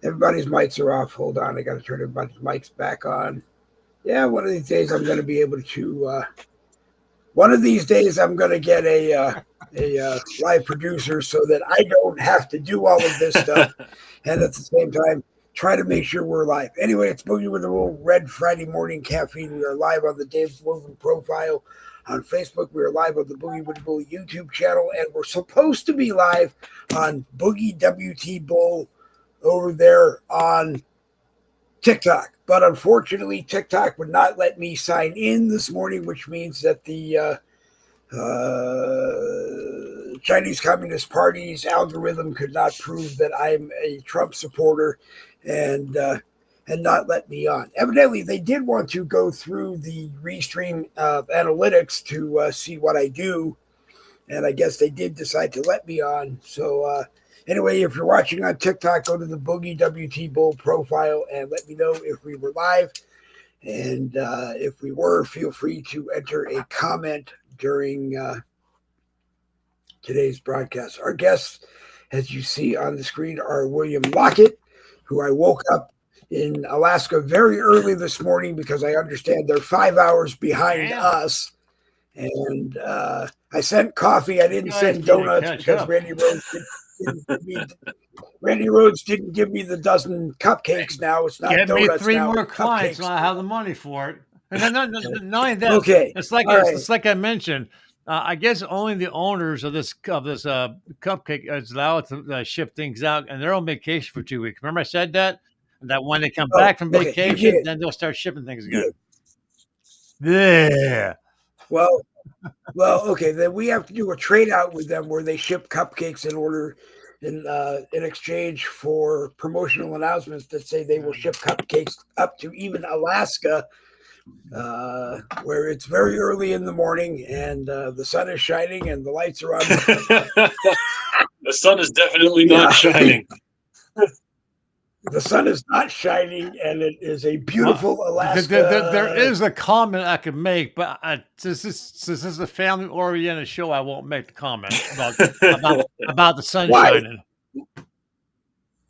Everybody's mics are off. Hold on, I got to turn everybody's mics back on. Yeah, one of these days I'm going to be able to. One of these days I'm going to get a live producer so that I don't have to do all of this stuff, and at the same time try to make sure we're live. Anyway, it's Boogie with the Roll Red Friday Morning Caffeine. We are live on the Dave Woven profile on Facebook. We are live on the Boogie with the Bull YouTube channel, and we're supposed to be live on Boogie WT Bull over there on TikTok. But unfortunately, TikTok would not let me sign in this morning, which means that the Chinese Communist Party's algorithm could not prove that I'm a Trump supporter and not let me on. Evidently, they did want to go through the restream analytics to see what I do, and I guess they did decide to let me on. So anyway, if you're watching on TikTok, go to the Boogie WT Bull profile and let me know if we were live. And if we were, feel free to enter a comment during today's broadcast. Our guests, as you see on the screen, are William Lockett, who I woke up in Alaska very early this morning because I understand they're 5 hours behind us. And I sent coffee. I didn't send donuts because Randy Rhodes didn't give me the dozen cupcakes. Now it's not donuts. Give me three now, more clients, and I have the money for it. And then knowing that, okay, it's like I mentioned. I guess only the owners of this cupcake is allowed to ship things out, and they're on vacation for 2 weeks. Remember I said that? That when they come back from vacation, then they'll start shipping things again. Yeah. Well, okay. Then we have to do a trade out with them where they ship cupcakes in exchange for promotional announcements that say they will ship cupcakes up to even Alaska, where it's very early in the morning and the sun is shining and the lights are on. The sun is definitely not shining. The sun is not shining, and it is a beautiful Alaska. There is a comment I could make, but since this is a family-oriented show, I won't make the comment about the sun shining.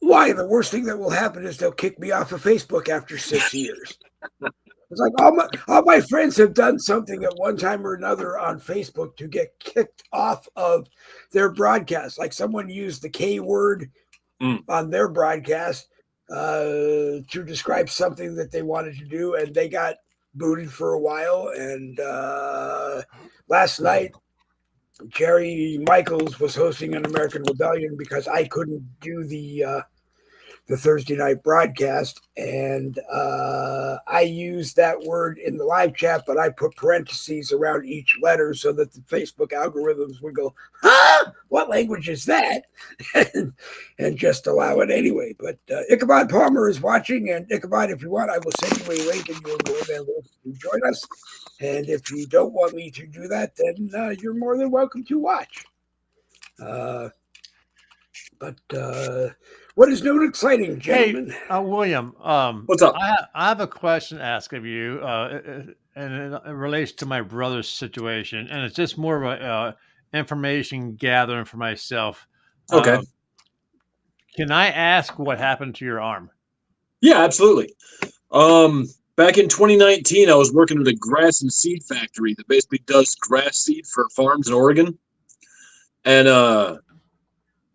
Why? The worst thing that will happen is they'll kick me off of Facebook after 6 years. It's like all my friends have done something at one time or another on Facebook to get kicked off of their broadcast. Like someone used the K word on their broadcast to describe something that they wanted to do, and they got booted for a while. And last night, Jerry Michaels was hosting an American Rebellion because I couldn't do the Thursday night broadcast, and I used that word in the live chat, but I put parentheses around each letter so that the Facebook algorithms would go, huh? What language is that? and just allow it anyway. But Ichabod Palmer is watching, and Ichabod, if you want, I will send you a link and you're more than welcome to join us. And if you don't want me to do that, then you're more than welcome to watch. But what is new and exciting, gentlemen? Hey, William, what's up? I have a question to ask of you, and it relates to my brother's situation, and it's just more of a information gathering for myself. Okay. Can I ask what happened to your arm? Yeah, absolutely. Back in 2019, I was working at a grass and seed factory that basically does grass seed for farms in Oregon, and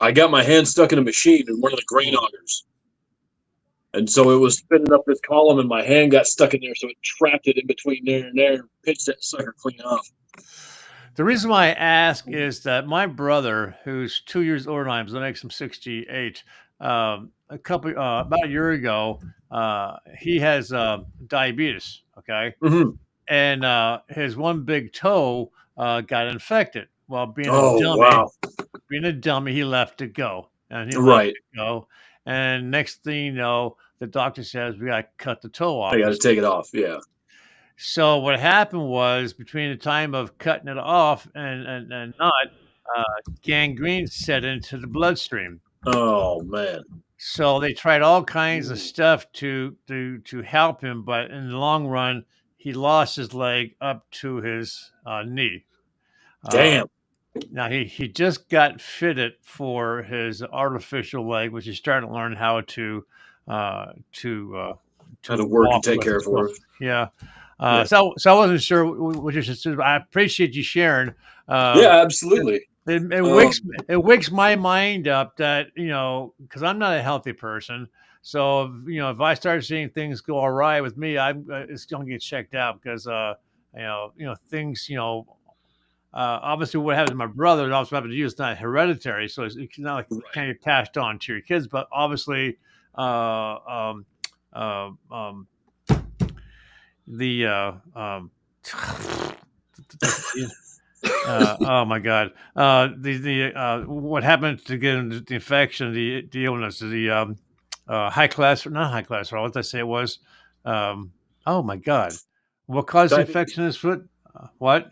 I got my hand stuck in a machine in one of the grain augers. And so it was spinning up this column, and my hand got stuck in there, so it trapped it in between there and there, pitched that sucker clean off. The reason why I ask is that my brother, who's 2 years older than I am, so that makes him 68, about a year ago, he has diabetes, okay? Mm-hmm. And his one big toe got infected. Well, being a dummy, he left it go. And he let it go. And next thing you know, the doctor says, we got to cut the toe off. I got to take it off, yeah. So what happened was, between the time of cutting it off and not, gangrene set into the bloodstream. Oh, man. So they tried all kinds of stuff to help him, but in the long run, he lost his leg up to his knee. Damn. Now he just got fitted for his artificial leg, which he's starting to learn how to uh, to uh, How to to work and walk take with. care for it. Yeah. Yeah. So I wasn't sure what you should do. I appreciate you sharing. Uh, Yeah, it, absolutely. it wakes my mind up that because I'm not a healthy person. So if I start seeing things go awry with me, I'm it's going to get checked out because things obviously what happened to my brother and also happened to you is not hereditary, so it's not like it Right. can't get passed on to your kids. But obviously, uh, um, uh, um, the oh my god, the what happened to get the infection, the illness, the high cholesterol, not high cholesterol. What did I say it was? Um, oh my god, what caused the Diabetes. infection in his foot? What?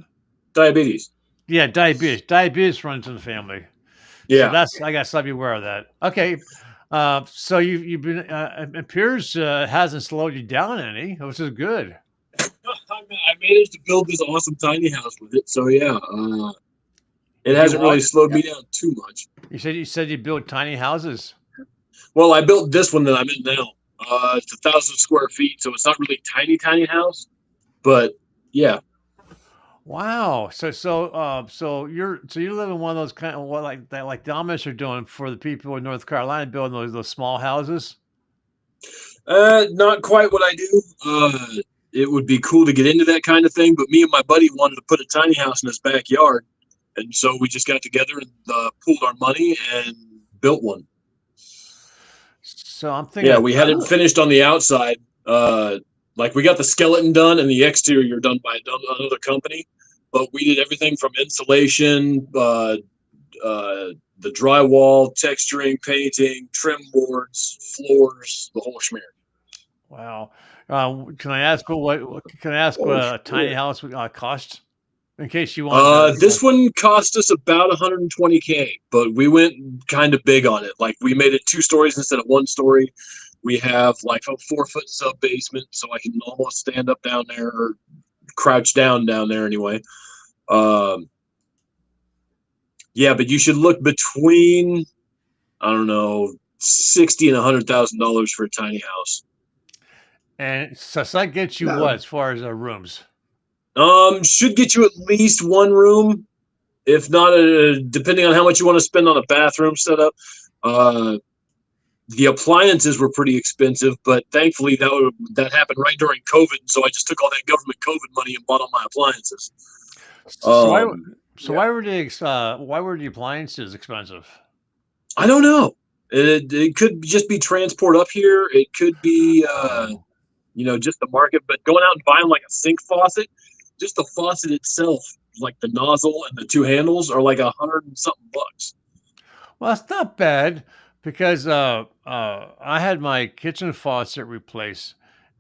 Diabetes. Yeah, diabetes. Diabetes runs in the family. So Yeah. that's I got to be aware of that. Okay. So you've been it appears hasn't slowed you down any, which is good. I managed to build this awesome tiny house with it, so yeah, it You hasn't really what? slowed me down too much. You said you build tiny houses. Well, I built this one that I'm in now. It's 1,000 square feet, so it's not really tiny house, but yeah. Wow. So you live in one of those kind of what like that like the Amish are doing for the people in North Carolina building those small houses. Not quite what I do. It would be cool to get into that kind of thing, but me and my buddy wanted to put a tiny house in his backyard, and so we just got together and pooled our money and built one. So I'm thinking Yeah, of we had it finished on the outside. Like we got the skeleton done and the exterior done by another company, but we did everything from insulation, the drywall, texturing, painting, trim boards, floors, the whole schmear. wow. Can I ask what Oh, a tiny shit. house would cost? In case you wanted This one cost us about 120K, but we went kind of big on it. Like we made it 2 stories instead of 1 story. We have like a 4 foot sub basement, so I can almost stand up down there or crouch down there anyway. Um, yeah, but you should look between I don't know 60 and $100,000 for a tiny house. and so that gets you what No. as far as rooms? Should get you at least one room, if not depending on how much you want to spend on a bathroom setup. The appliances were pretty expensive, but thankfully that happened right during COVID, so I just took all that government COVID money and bought all my appliances. So why Yeah. why were the appliances expensive? I don't know. It could just be transport up here. It could be just the market. But going out and buying like a sink faucet, just the faucet itself, like the nozzle and the two handles, are like $100 and something bucks. Well, that's not bad because I had my kitchen faucet replaced,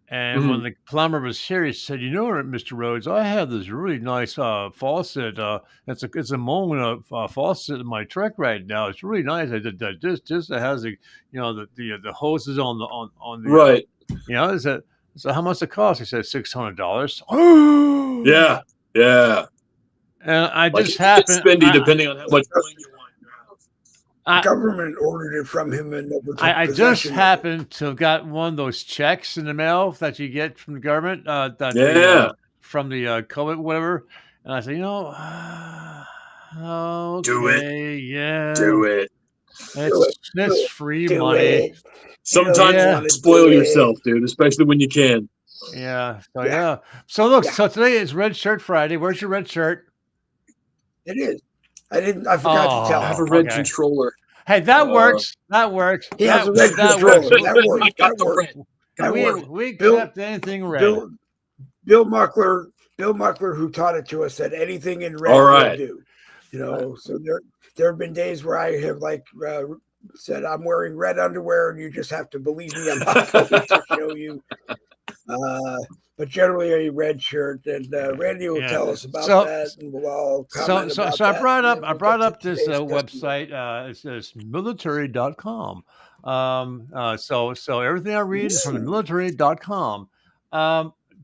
and when Mm-hmm. the plumber was here, he said, "You know what, Mister Rhodes, I have this really nice faucet. It's a moment faucet in my truck right now. It's really nice. I did that. Just it has the hoses on the Right. is it so how much it cost?" He said $600. Yeah. Yeah. And I Like just it can get happened. spendy depending on how much bling you want in your house. The I, government ordered it from him and never took I just possession of it. happened to have got one of those checks in the mail that you get from the government, Yeah. from the COVID, whatever. And I said, Do it. okay, yeah, Do it. Do it. it's Do it. free Do money. it. You know you Sometimes Yeah, want to spoil do it. yourself, dude, especially when you can. yeah. So Yeah. yeah. So look, Yeah. so today is Red Shirt Friday. Where's your red shirt? It is. I forgot to I tell have him. a Oh, red okay. controller. Hey, that works. That works. He has That a red that works. controller. That works. I got That the works. red. That We works. we Bill accept anything red. Bill Muckler, who taught it to us, said anything in red All will right. do. So there have been days where I have said I'm wearing red underwear, and you just have to believe me. I'm not going to show you. But generally a red shirt, and Randy will Yeah. tell us about So that, and we'll all comment about I that. brought And up then we'll get to this today's website. It's military.com. So everything I read is from the military.com.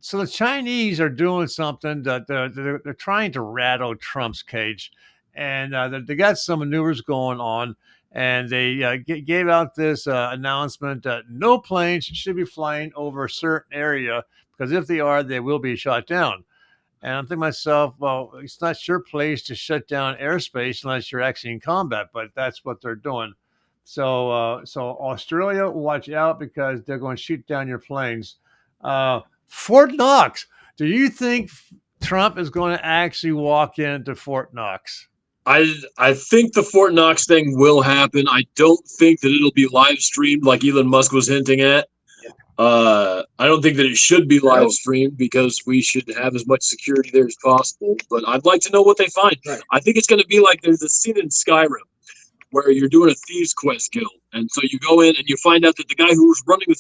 So the Chinese are doing something that they're trying to rattle Trump's cage, and they got some maneuvers going on, and they gave out this announcement that no planes should be flying over a certain area because if they are, they will be shot down. And I'm thinking to myself, well, it's not your place to shut down airspace unless you're actually in combat, but that's what they're doing. So Australia, watch out because they're going to shoot down your planes. Fort Knox. Do you think Trump is going to actually walk into Fort Knox? I think the Fort Knox thing will happen. I don't think that it'll be live streamed like Elon Musk was hinting at. I don't think that it should be live streamed because we should have as much security there as possible. But I'd like to know what they find. Right. I think it's going to be like there's a scene in Skyrim where you're doing a Thieves Quest guild. And so you go in and you find out that the guy who was running the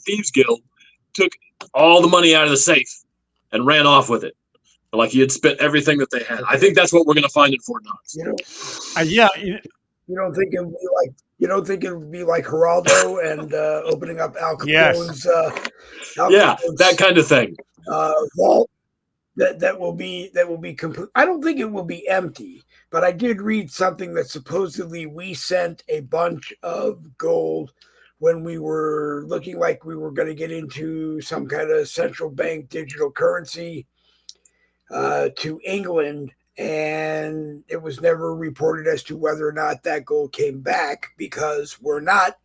Thieves Guild took all the money out of the safe and ran off with it. Like he had spent everything that they had. I think that's what we're going to find in Fort Knox. Yeah. You don't think it would be like Geraldo and opening up Al Capone's that kind of thing. Vault that will be complete. I don't think it will be empty, but I did read something that supposedly we sent a bunch of gold when we were looking like we were going to get into some kind of central bank digital currency to England, and it was never reported as to whether or not that gold came back because we're not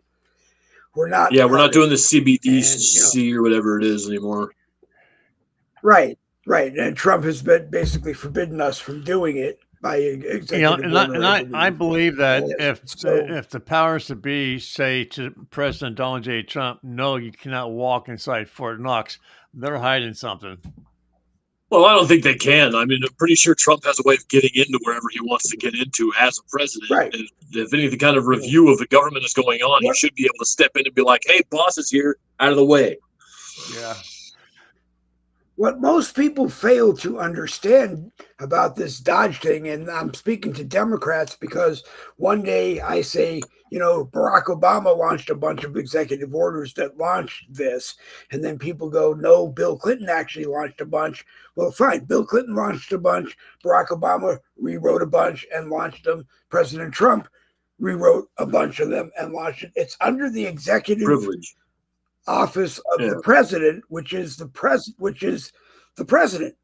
doing the CBDC or whatever it is anymore. Right. And Trump has been basically forbidden us from doing it by executive order. I believe that if the powers to be say to President Donald J. Trump, no, you cannot walk inside Fort Knox, they're hiding something. Well, I don't think they can. I mean, I'm pretty sure Trump has a way of getting into wherever he wants to get into as a president. Right. If any kind of review of the government is going on, he should be able to step in and be like, hey, boss is here, out of the way. Yeah. What most people fail to understand about this Dodge thing, and I'm speaking to Democrats because one day I say, Barack Obama launched a bunch of executive orders that launched this. And then people go, no, Bill Clinton actually launched a bunch. Well, fine. Bill Clinton launched a bunch. Barack Obama rewrote a bunch and launched them. President Trump rewrote a bunch of them and launched it. It's under the executive privilege office of the president, which is the president,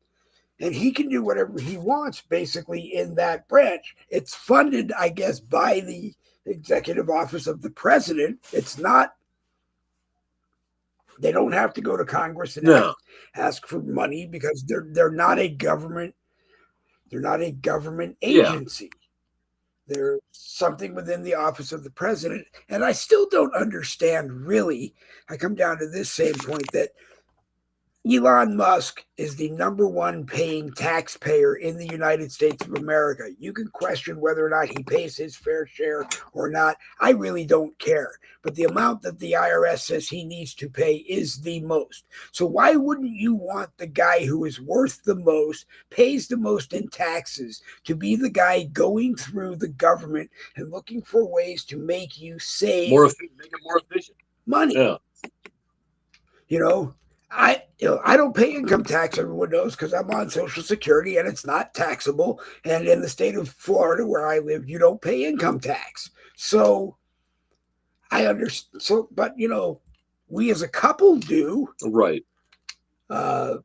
and he can do whatever he wants basically in that branch. It's funded, I guess, by the executive office of the president. It's not. They don't have to go to Congress and ask for money because they're not a government. They're not a government agency. There's something within the office of the president. And I still don't understand, really. I come down to this same point that Elon Musk is the number one paying taxpayer in the United States of America. You can question whether or not he pays his fair share or not. I really don't care. But the amount that the IRS says he needs to pay is the most. So why wouldn't you want the guy who is worth the most, pays the most in taxes, to be the guy going through the government and looking for ways to make you save make it more efficient money? Yeah. I don't pay income tax, everyone knows, because I'm on Social Security and it's not taxable. And in the state of Florida where I live, you don't pay income tax. So I understand. So, but we as a couple do. Right. And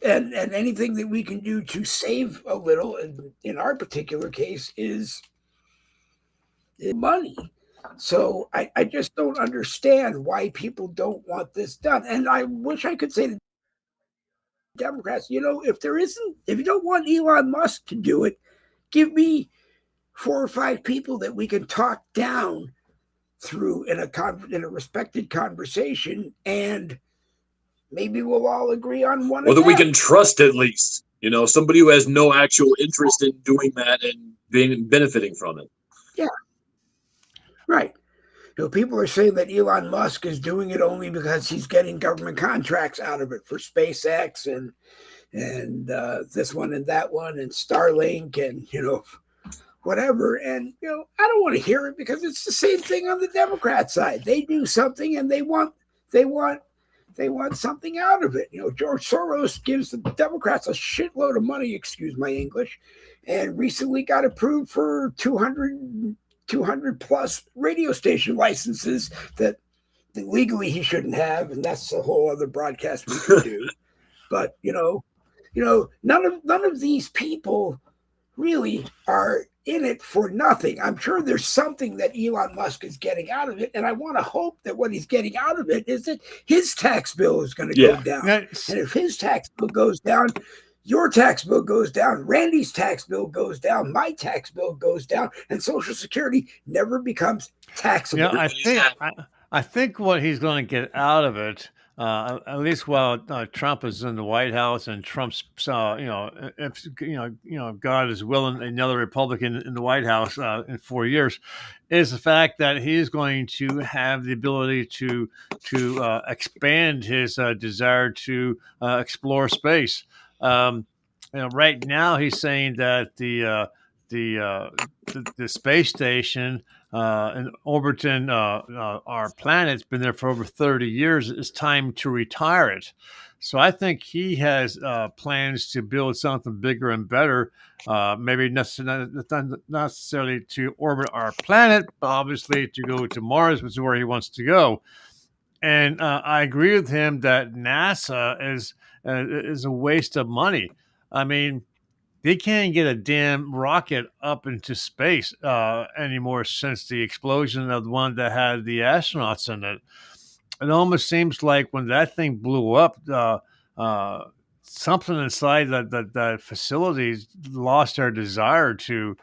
anything that we can do to save a little, in our particular case, is money. So I just don't understand why people don't want this done. And I wish I could say to Democrats, if you don't want Elon Musk to do it, give me 4 or 5 people that we can talk down through in a respected conversation, and maybe we'll all agree on one. Or that we can trust at least. Somebody who has no actual interest in doing that and benefiting from it. Yeah. Right. People are saying that Elon Musk is doing it only because he's getting government contracts out of it for SpaceX and this one and that one and Starlink and whatever. And I don't want to hear it because it's the same thing on the Democrat side. They do something and they want they want something out of it. George Soros gives the Democrats a shitload of money, excuse my English, and recently got approved for 200 plus radio station licenses that legally he shouldn't have, and that's a whole other broadcast we could do. But none of these people really are in it for nothing. I'm sure there's something that Elon Musk is getting out of it, and I want to hope that what he's getting out of it is that his tax bill is going to go down. And if his tax bill goes down, your tax bill goes down, Randy's tax bill goes down, my tax bill goes down, and Social Security never becomes taxable. I think what he's going to get out of it, at least while Trump is in the White House and Trump's, if God is willing, another Republican in the White House in 4 years, is the fact that he's going to have the ability to expand his desire to explore space. Right now, he's saying that the space station in orbiting our planet's been there for over 30 years. It's time to retire it. So I think he has plans to build something bigger and better. Maybe not necessarily to orbit our planet, but obviously to go to Mars, which is where he wants to go. And I agree with him that NASA is a waste of money. I mean, they can't get a damn rocket up into space anymore since the explosion of the one that had the astronauts in it. It almost seems like when that thing blew up, something inside that facilities lost their desire to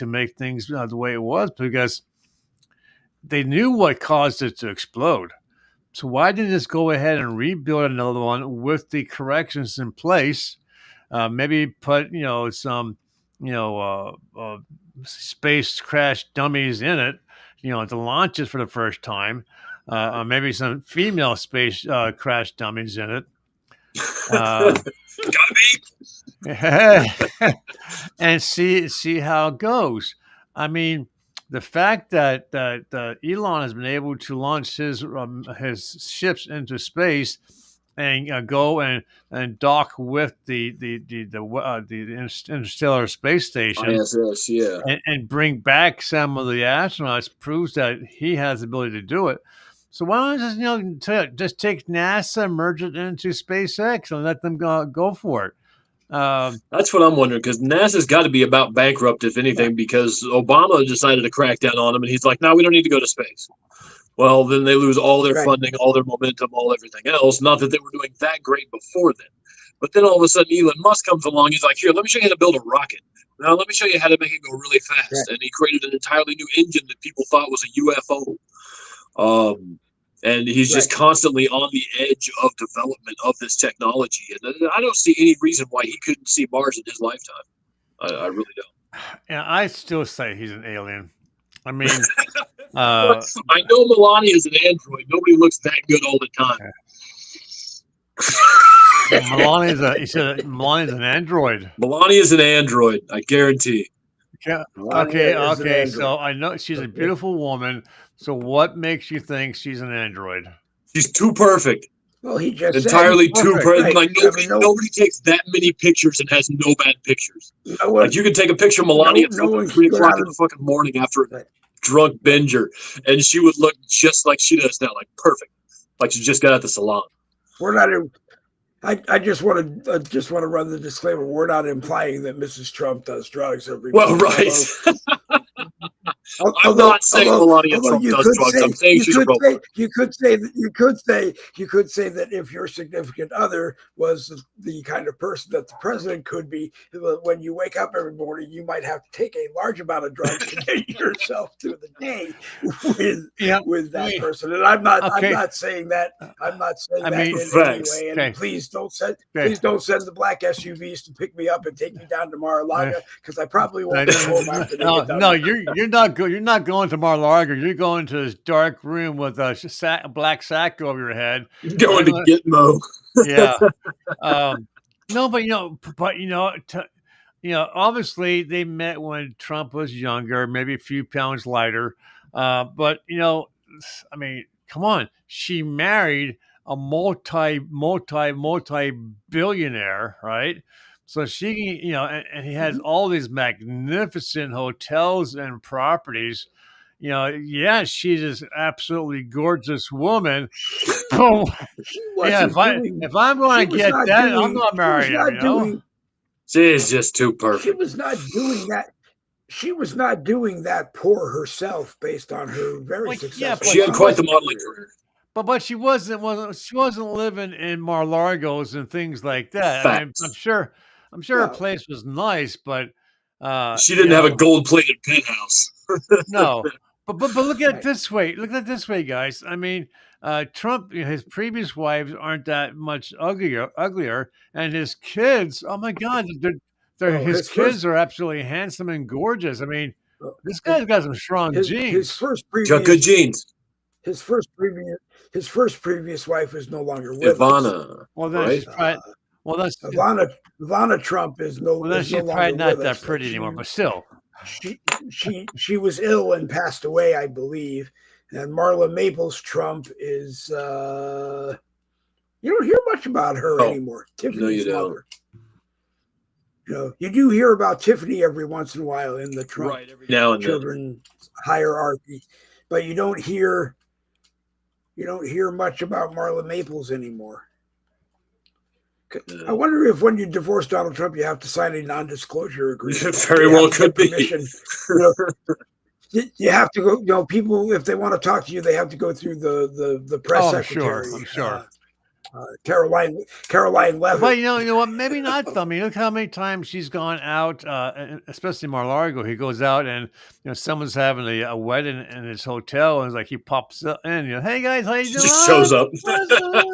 make things the way it was, because they knew what caused it to explode. So why didn't they just go ahead and rebuild another one with the corrections in place? Maybe put some space crash dummies in it, to launch it for the first time. Maybe some female space crash dummies in it. Gotta be. And see how it goes. I mean, the fact that Elon has been able to launch his ships into space and go and dock with the interstellar space station, ISS, yeah, and bring back some of the astronauts, proves that he has the ability to do it. So why don't just take NASA, merge it into SpaceX, and let them go for it? That's what I'm wondering, because NASA's got to be about bankrupt, if anything, because Obama decided to crack down on them, and he's like, "No, we don't need to go to space." Well, then they lose all their funding, all their momentum, all everything else. Not that they were doing that great before then. But then all of a sudden, Elon Musk comes along. He's like, "Here, let me show you how to build a rocket. Now, let me show you how to make it go really fast." Right. And he created an entirely new engine that people thought was a UFO. And he's just constantly on the edge of development of this technology. And I don't see any reason why he couldn't see Mars in his lifetime. I really don't. Yeah, I still say he's an alien. I mean, I know Melania is an android. Nobody looks that good all the time. Melania's an android. Melania's an android, I guarantee. Yeah. Okay. So I know she's a beautiful woman. So what makes you think she's an android? She's too perfect. Well, he just entirely too perfect. Right. Like nobody takes that many pictures and has no bad pictures. Like you could take a picture of Melania at 3 o'clock in the fucking morning after a drunk binger, and she would look just like she does now, like perfect, like she just got out the salon. We're not. I just want to run the disclaimer. We're not implying that Mrs. Trump does drugs every. Well, right. I'm not saying Melania Trump does drugs. I'm saying she's a robot. You could say that if your significant other was the kind of person that the president could be, when you wake up every morning, you might have to take a large amount of drugs to get yourself through the day with that person. And I'm not saying that. I'm not saying that in any way. And please don't send the black SUVs to pick me up and take me down to Mar-a-Lago, because I probably won't be home after they get done. No, you're not good. You're not going to Mar-a-Lago. You're going to this dark room with a black sack over your head. You're going to Gitmo. Yeah. No, obviously they met when Trump was younger, maybe a few pounds lighter. But I mean, come on. She married a multi billionaire, right? So she, and he has all these magnificent hotels and properties. Yeah, she's this absolutely gorgeous woman. Oh, She yeah, wasn't doing. if I'm She going to was get not that, I'm doing. going to She was marry him. not doing. She's just too She perfect. was not doing that. She was not doing that poor herself, based on her very Well, yeah, successful. She had quite the modeling career. career. But she wasn't living in Mar-Largos and things like that. I mean, Facts. I'm sure her Well, place was nice, but She didn't have a gold-plated penthouse. no. But look at it right. this way. Look at it this way, guys. I mean, Trump, his previous wives aren't that much uglier, and his kids. Oh my God, Oh, his his first. kids are absolutely handsome and gorgeous. I mean, Oh, this guy's got some strong his genes. first Got good previous. genes. His first previous wife is no longer with us. Ivana, Well, then right? she's probably. Well, that's. Ivana Trump is Well, then no she's probably longer not with that us. pretty anymore. But still. She was ill and passed away, I believe. And Marla Maples Trump is you don't hear much about her anymore. Tiffany's mother. You do hear about Tiffany every once in a while in the Trump every now and children hierarchy, but you don't hear much about Marla Maples anymore. I wonder if when you divorce Donald Trump, you have to sign a non-disclosure agreement. Very well could be. You have to go. People, if they want to talk to you, they have to go through the press secretary. I'm sure. Caroline Levitt. But you know what? Maybe not. Though. I mean, look how many times she's gone out, especially Mar-a-Lago. He goes out and someone's having a wedding in his hotel, and it's like he pops up in. Hey guys, how you doing? Just shows up. Oh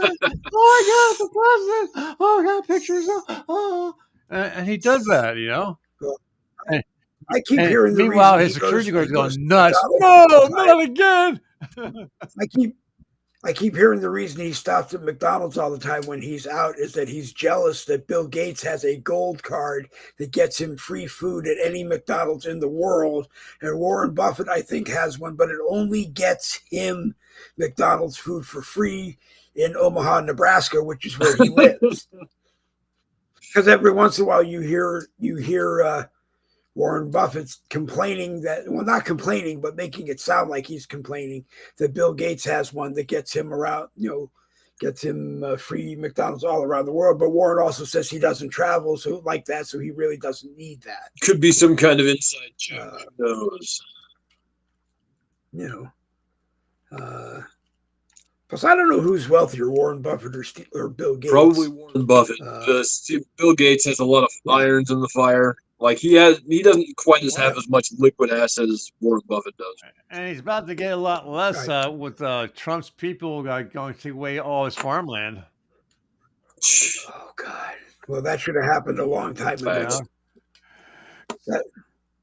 my God, the president! Oh, I got pictures. Oh, and he does that, And, I keep hearing the meanwhile, reason his security guard's going nuts. No, not again. I keep hearing the reason he stops at McDonald's all the time when he's out is that he's jealous that Bill Gates has a gold card that gets him free food at any McDonald's in the world. And Warren Buffett, I think, has one, but it only gets him McDonald's food for free in Omaha, Nebraska, which is where he lives. Because every once in a while you hear Warren Buffett's complaining not complaining, but making it sound like he's complaining that Bill Gates has one that gets him around, gets him free McDonald's all around the world. But Warren also says he doesn't travel so he really doesn't need that. Could be some kind of inside joke. Who knows? Plus, I don't know who's wealthier, Warren Buffett or Bill Gates. Probably Warren Buffett. Bill Gates has a lot of irons in the fire. Like he doesn't quite have as much liquid asset as Warren Buffett does. And he's about to get a lot less with Trump's people going to take away all his farmland. Oh God! Well, that should have happened a long time ago.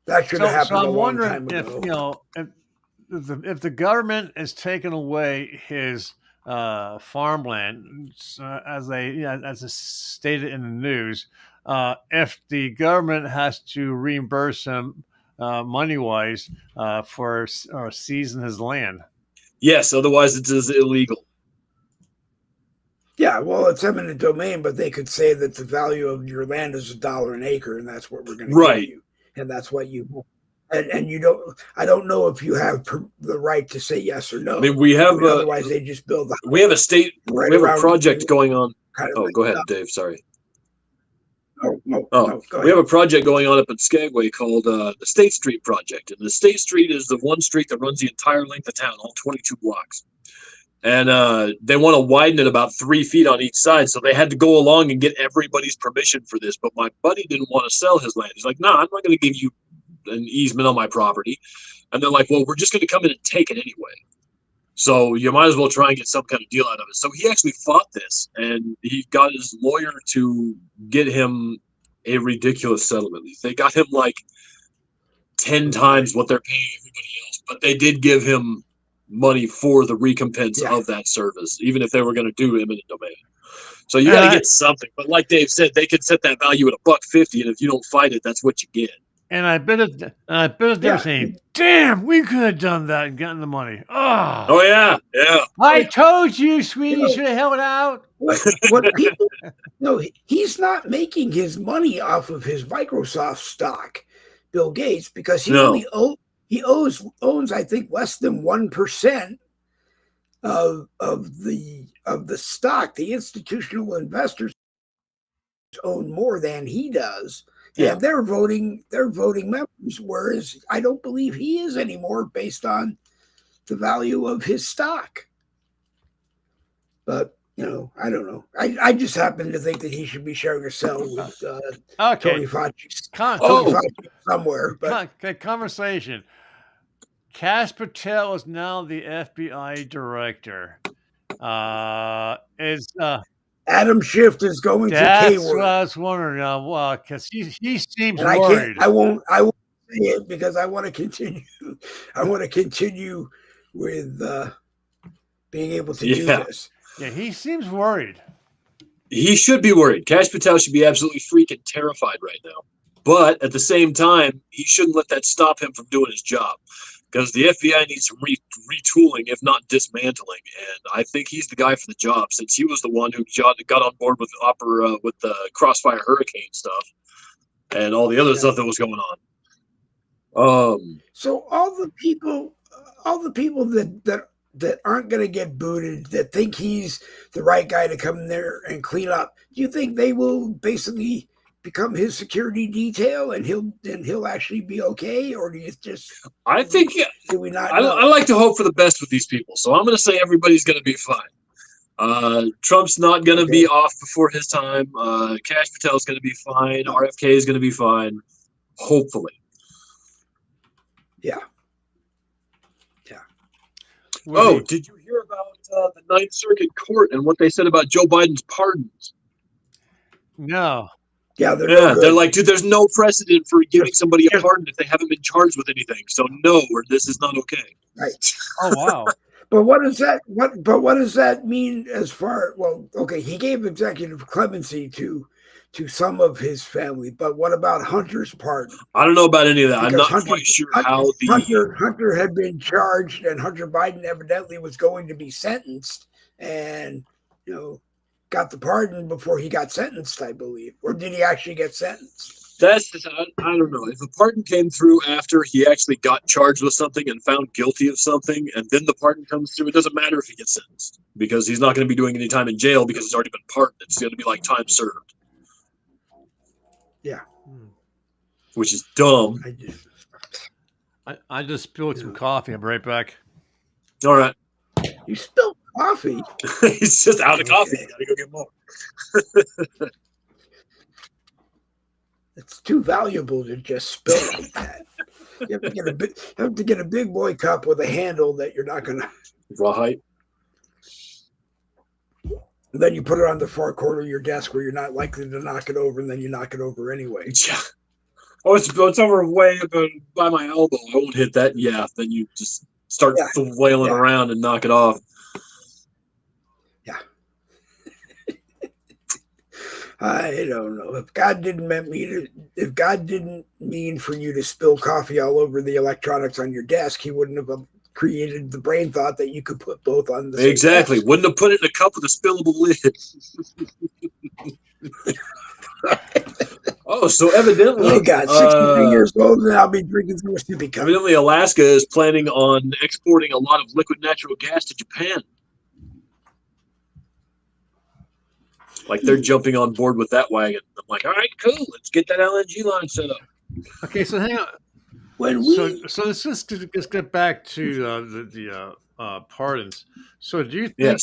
That should have happened a long time ago. If the government is taking away his farmland, as stated in the news. If the government has to reimburse him money-wise for seizing his land. Yes, otherwise it is illegal. Yeah, well, it's eminent domain, but they could say that the value of your land is $1 an acre, and that's what we're going to give you, and that's what you. And you don't. I don't know if you have the right to say yes or no. I mean, we have. Otherwise, they just build. We have a state. We have a project going on. Go ahead, Dave. Sorry. No, we have a project going on up in Skagway called the State Street Project. And the State Street is the one street that runs the entire length of town, all 22 blocks. And they want to widen it about 3 feet on each side. So they had to go along and get everybody's permission for this. But my buddy didn't want to sell his land. He's like, no, I'm not going to give you an easement on my property. And they're like, well, we're just going to come in and take it anyway. So you might as well try and get some kind of deal out of it. So he actually fought this, and he got his lawyer to get him a ridiculous settlement. They got him like 10 times what they're paying everybody else, but they did give him money for the recompense of that service, even if they were going to do eminent domain. So you got to get something. But like Dave said, they could set that value at $1.50, and if you don't fight it, that's what you get. And I bet they're saying, "Damn, we could have done that and gotten the money." Oh yeah. I told you, sweetie, should have held out. What people no, he's not making his money off of his Microsoft stock, Bill Gates, because he owns I think less than 1% of the stock. The institutional investors own more than he does. And they're voting members, whereas I don't believe he is anymore based on the value of his stock. But I don't know. I just happen to think that he should be sharing a cell with Tony Fauci. Tony Fauci somewhere. But conversation. Kash Patel is now the FBI director. Adam Schiff is going to K-word. K-word. That's what I was wondering. Because he seems worried. I won't say it because I want to continue. I want to continue with being able to do this. Yeah, he seems worried. He should be worried. Kash Patel should be absolutely freaking terrified right now. But at the same time, he shouldn't let that stop him from doing his job. Because the FBI needs some retooling, if not dismantling. And I think he's the guy for the job, since he was the one who got on board with the Crossfire Hurricane stuff and all the other stuff that was going on. So all the people that aren't going to get booted, that think he's the right guy to come in there and clean up, do you think they will basically become his security detail and he'll actually be okay? Or do you just I think do we not I like to hope for the best with these people, so I'm going to say everybody's going to be fine. Trump's not going to be off before his time. Kash Patel's going to be fine. RFK is going to be fine, hopefully. Yeah. Oh, did you hear about the Ninth Circuit Court and what they said about Joe Biden's pardons? No. Yeah, they're like, dude, there's no precedent for giving somebody a pardon if they haven't been charged with anything. So no, or this is not okay. Right. Oh wow. But what does that mean as far? Well, okay, he gave executive clemency to some of his family, but what about Hunter's pardon? I don't know about any of that. Because I'm not quite sure how Hunter had been charged, and Hunter Biden evidently was going to be sentenced, and got the pardon before he got sentenced, I believe. Or did he actually get sentenced? I don't know. If the pardon came through after he actually got charged with something and found guilty of something, and then the pardon comes through, it doesn't matter if he gets sentenced, because he's not going to be doing any time in jail because he's already been pardoned. It's going to be like time served. Yeah. Which is dumb. I just spilled some coffee. I'm right back. All right. You spilled coffee? He's just out of coffee. You got to go get more. It's too valuable to just spill like that. You have to get a big boy cup with a handle that you're not going to. Right. And then you put it on the far corner of your desk where you're not likely to knock it over, and then you knock it over anyway. Yeah. Oh, it's over way by my elbow. I won't hit that. Yeah. Then you just start flailing around and knock it off. Yeah. I don't know. If God didn't mean for you to spill coffee all over the electronics on your desk, he wouldn't have created the brain thought that you could put both on the exactly. Wouldn't have put it in a cup with a spillable lid. Oh, so evidently, oh God, 63 years old, and I'll be drinking through a sippy cup. Evidently, Alaska is planning on exporting a lot of liquid natural gas to Japan. Like they're jumping on board with that wagon. I'm like, all right, cool. Let's get that LNG line set up. Okay, so hang on. So let's just get back to the pardons. So do you think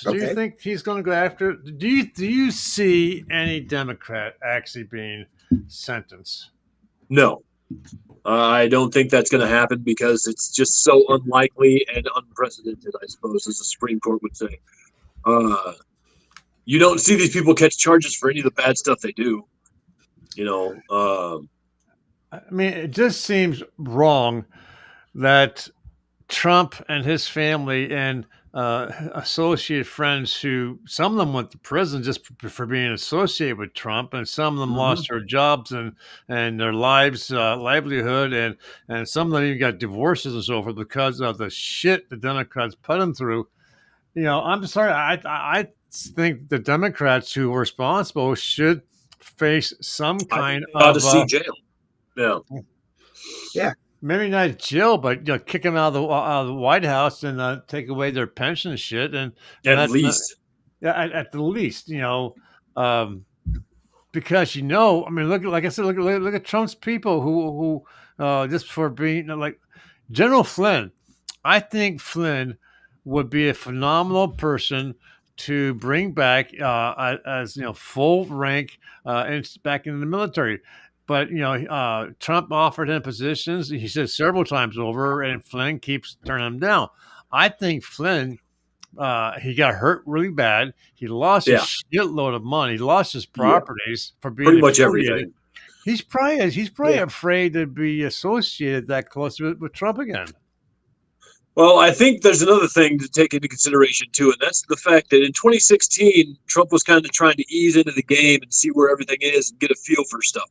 you think he's going to go after? Do you see any Democrat actually being sentenced? No, I don't think that's going to happen because it's just so unlikely and unprecedented, I suppose, as the Supreme Court would say. You don't see these people catch charges for any of the bad stuff they do. I mean, it just seems wrong that Trump and his family and associate friends who some of them went to prison just for being associated with Trump, and some of them lost their jobs and their lives, livelihood, and some of them even got divorces and so forth because of the shit the Democrats put them through. I'm sorry. I think the Democrats who were responsible should face some kind of of jail. Yeah. Maybe not jail, but kick them out of the White House and take away their pension and shit. And at least, at the least, because I mean, like I said, look at Trump's people who just for being like General Flynn. I think Flynn would be a phenomenal person to bring back as full rank and back in the military. But Trump offered him positions. He said several times over, and Flynn keeps turning them down. I think Flynn he got hurt really bad. He lost a shitload of money. He lost his properties for being pretty much everything. He's probably afraid to be associated that close with Trump again. Well, I think there's another thing to take into consideration too, and that's the fact that in 2016, Trump was kind of trying to ease into the game and see where everything is and get a feel for stuff.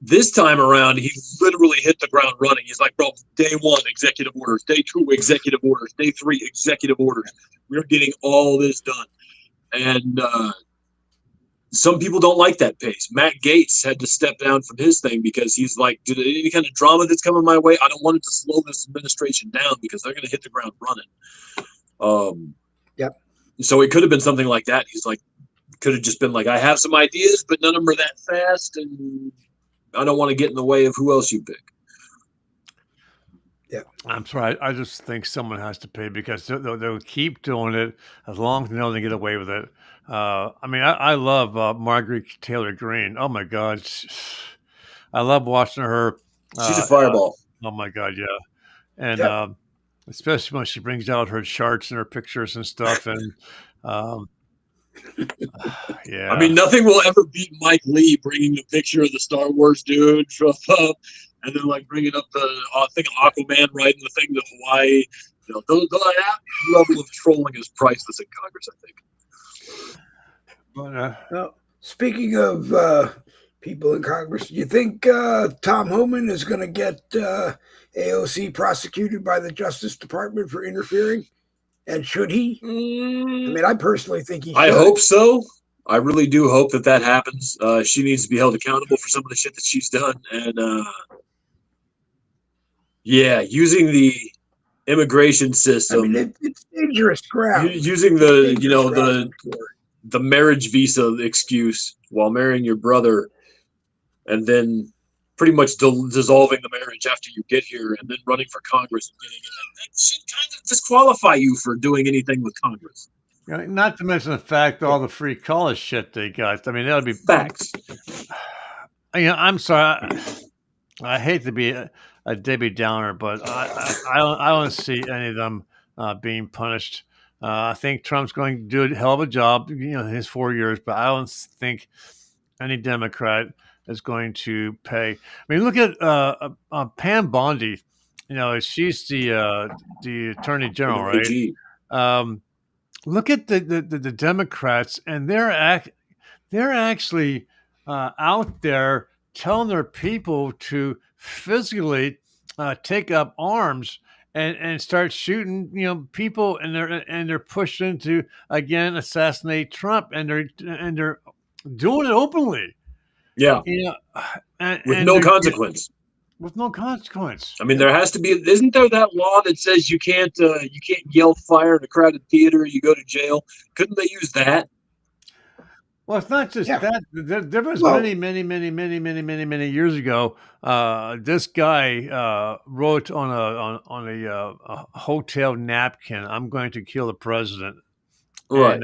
This time around, he literally hit the ground running. He's like, bro, day 1, executive orders. Day 2, executive orders. Day 3, executive orders. We're getting all this done. And some people don't like that pace. Matt Gaetz had to step down from his thing because he's like, dude, any kind of drama that's coming my way, I don't want it to slow this administration down because they're going to hit the ground running. Yep. So it could have been something like that. He's like, could have just been like, I have some ideas, but none of them are that fast, and I don't want to get in the way of who else you pick. Yeah, I'm sorry. I just think someone has to pay because they'll keep doing it as long as they know they get away with it. I mean, I love Margaret Taylor Greene. Oh my God, I love watching her. She's a fireball. Oh my God, yeah, and especially when she brings out her charts and her pictures and stuff, and yeah. I mean, nothing will ever beat Mike Lee bringing the picture of the Star Wars dude up, and then like bringing up the thing of Aquaman riding the thing to Hawaii. That level of trolling is priceless in Congress, I think. Well, speaking of people in Congress, do you think Tom Homan is going to get AOC prosecuted by the Justice Department for interfering? And should he? I mean, I personally think he should. I hope so. I really do hope that happens. She needs to be held accountable for some of the shit that she's done. And using the immigration system. I mean, it's dangerous ground. Using the marriage visa excuse while marrying your brother, and then pretty much dissolving the marriage after you get here, and then running for Congress and getting in. That should kind of disqualify you for doing anything with Congress. Not to mention the fact all the free college shit they got. I mean, that would be facts. I'm sorry. I hate to be a Debbie Downer, but I don't see any of them being punished. I think Trump's going to do a hell of a job, his 4 years, but I don't think any Democrat is going to pay. I mean, look at Pam Bondi. She's the Attorney General, right? Look at the Democrats, and they're actually out there telling their people to physically take up arms and start shooting, people, and they're pushing to again assassinate Trump, and they're doing it openly. Yeah, with no consequence. With no consequence. I mean, there has to be. Isn't there that law that says you can't yell fire in a crowded theater? You go to jail. Couldn't they use that? Well, it's not just that. There was many years ago. This guy wrote on a hotel napkin, "I'm going to kill the president." Right.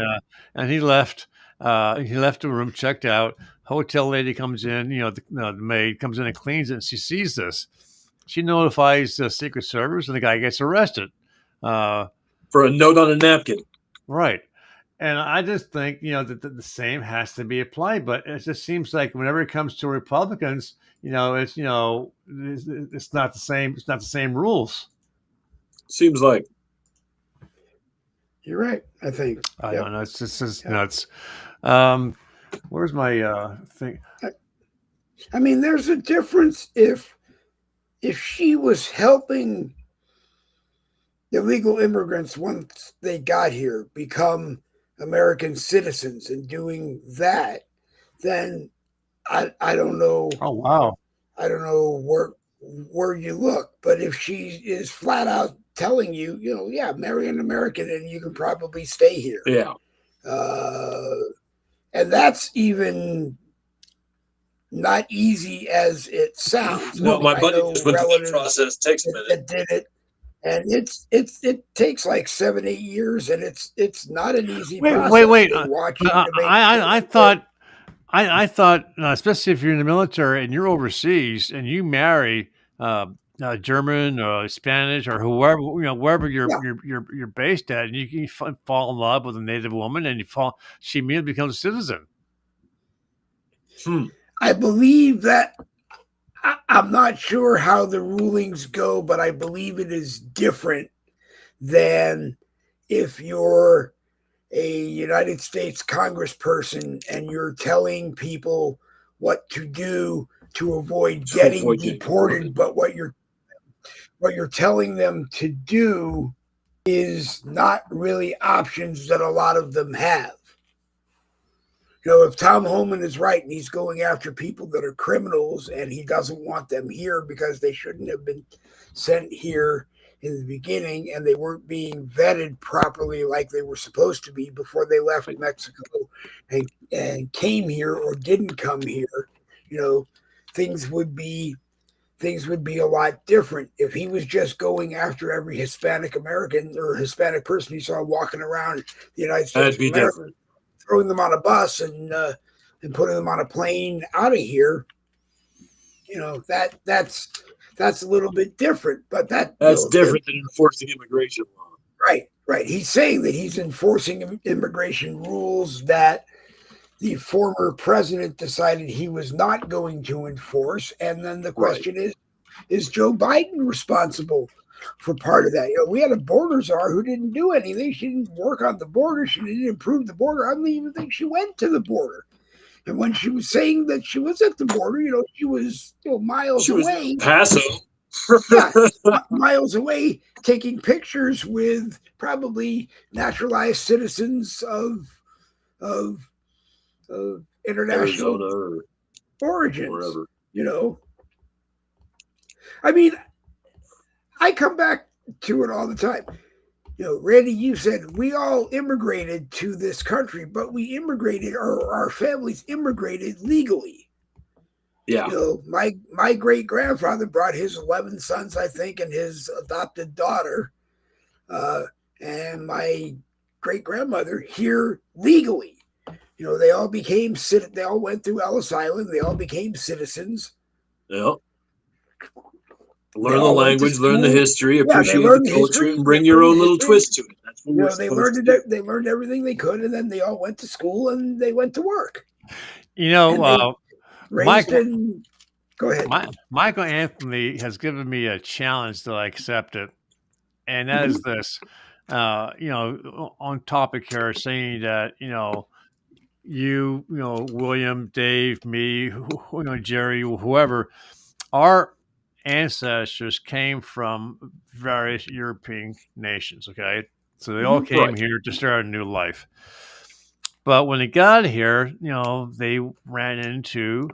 And he left. He left the room, checked out. Hotel lady comes in. The maid comes in and cleans it. And she sees this. She notifies the Secret Service, and the guy gets arrested for a note on a napkin. Right. And I just think, that the same has to be applied. But it just seems like whenever it comes to Republicans, it's not the same. It's not the same rules. Seems like. You're right. I think. I Yep. don't know. It's just Yep. nuts. Where's my thing? I mean, there's a difference if she was helping illegal immigrants once they got here become American citizens and doing that, then I don't know. Oh wow. I don't know where you look, but if she is flat out telling you, yeah, marry an American and you can probably stay here. Yeah. And that's even not easy as it sounds. No, my buddy just went through that process. It takes a minute. That did it, and it takes like 7-8 years, and it's not an easy process. Wait. They watch you I thought, especially if you're in the military and you're overseas and you marry German or Spanish or whoever, wherever you're based at, and you fall in love with a native woman, and she immediately becomes a citizen. I believe that. I'm not sure how the rulings go, but I believe it is different than if you're a United States congressperson and you're telling people what to do to avoid getting deported, but what you're telling them to do is not really options that a lot of them have. If Tom Homan is right and he's going after people that are criminals and he doesn't want them here because they shouldn't have been sent here in the beginning and they weren't being vetted properly like they were supposed to be before they left Mexico and came here or didn't come here, things would be a lot different. If he was just going after every Hispanic American or Hispanic person he saw walking around the United States of America, different. Throwing them on a bus and putting them on a plane out of here, that's a little bit different. But that's different than enforcing immigration law. Right. He's saying that he's enforcing immigration rules that the former president decided he was not going to enforce. And then the question is Joe Biden responsible for part of that? We had a border czar who didn't do anything. She didn't work on the border. She didn't improve the border. I don't even think she went to the border. And when she was saying that she was at the border, she was miles away. Paso. Miles away, taking pictures with probably naturalized citizens of international origins. Wherever. I mean, I come back to it all the time. Randy, you said we all immigrated to this country, but we immigrated, or our families immigrated legally. Yeah. My great grandfather brought his 11 sons, I think, and his adopted daughter, and my great grandmother here legally. They all became They all went through Ellis Island. They all became citizens. Yeah. Learn the language, learn the history, appreciate the culture, and bring your own little twist to it. That's what they learned everything they could, and then they all went to school and they went to work. Go ahead. Michael Anthony has given me a challenge that I accept it, and that is this. On topic here, saying that William, Dave, me, Jerry, whoever, our ancestors came from various European nations. Okay, so they all came here to start a new life. But when they got here, they ran into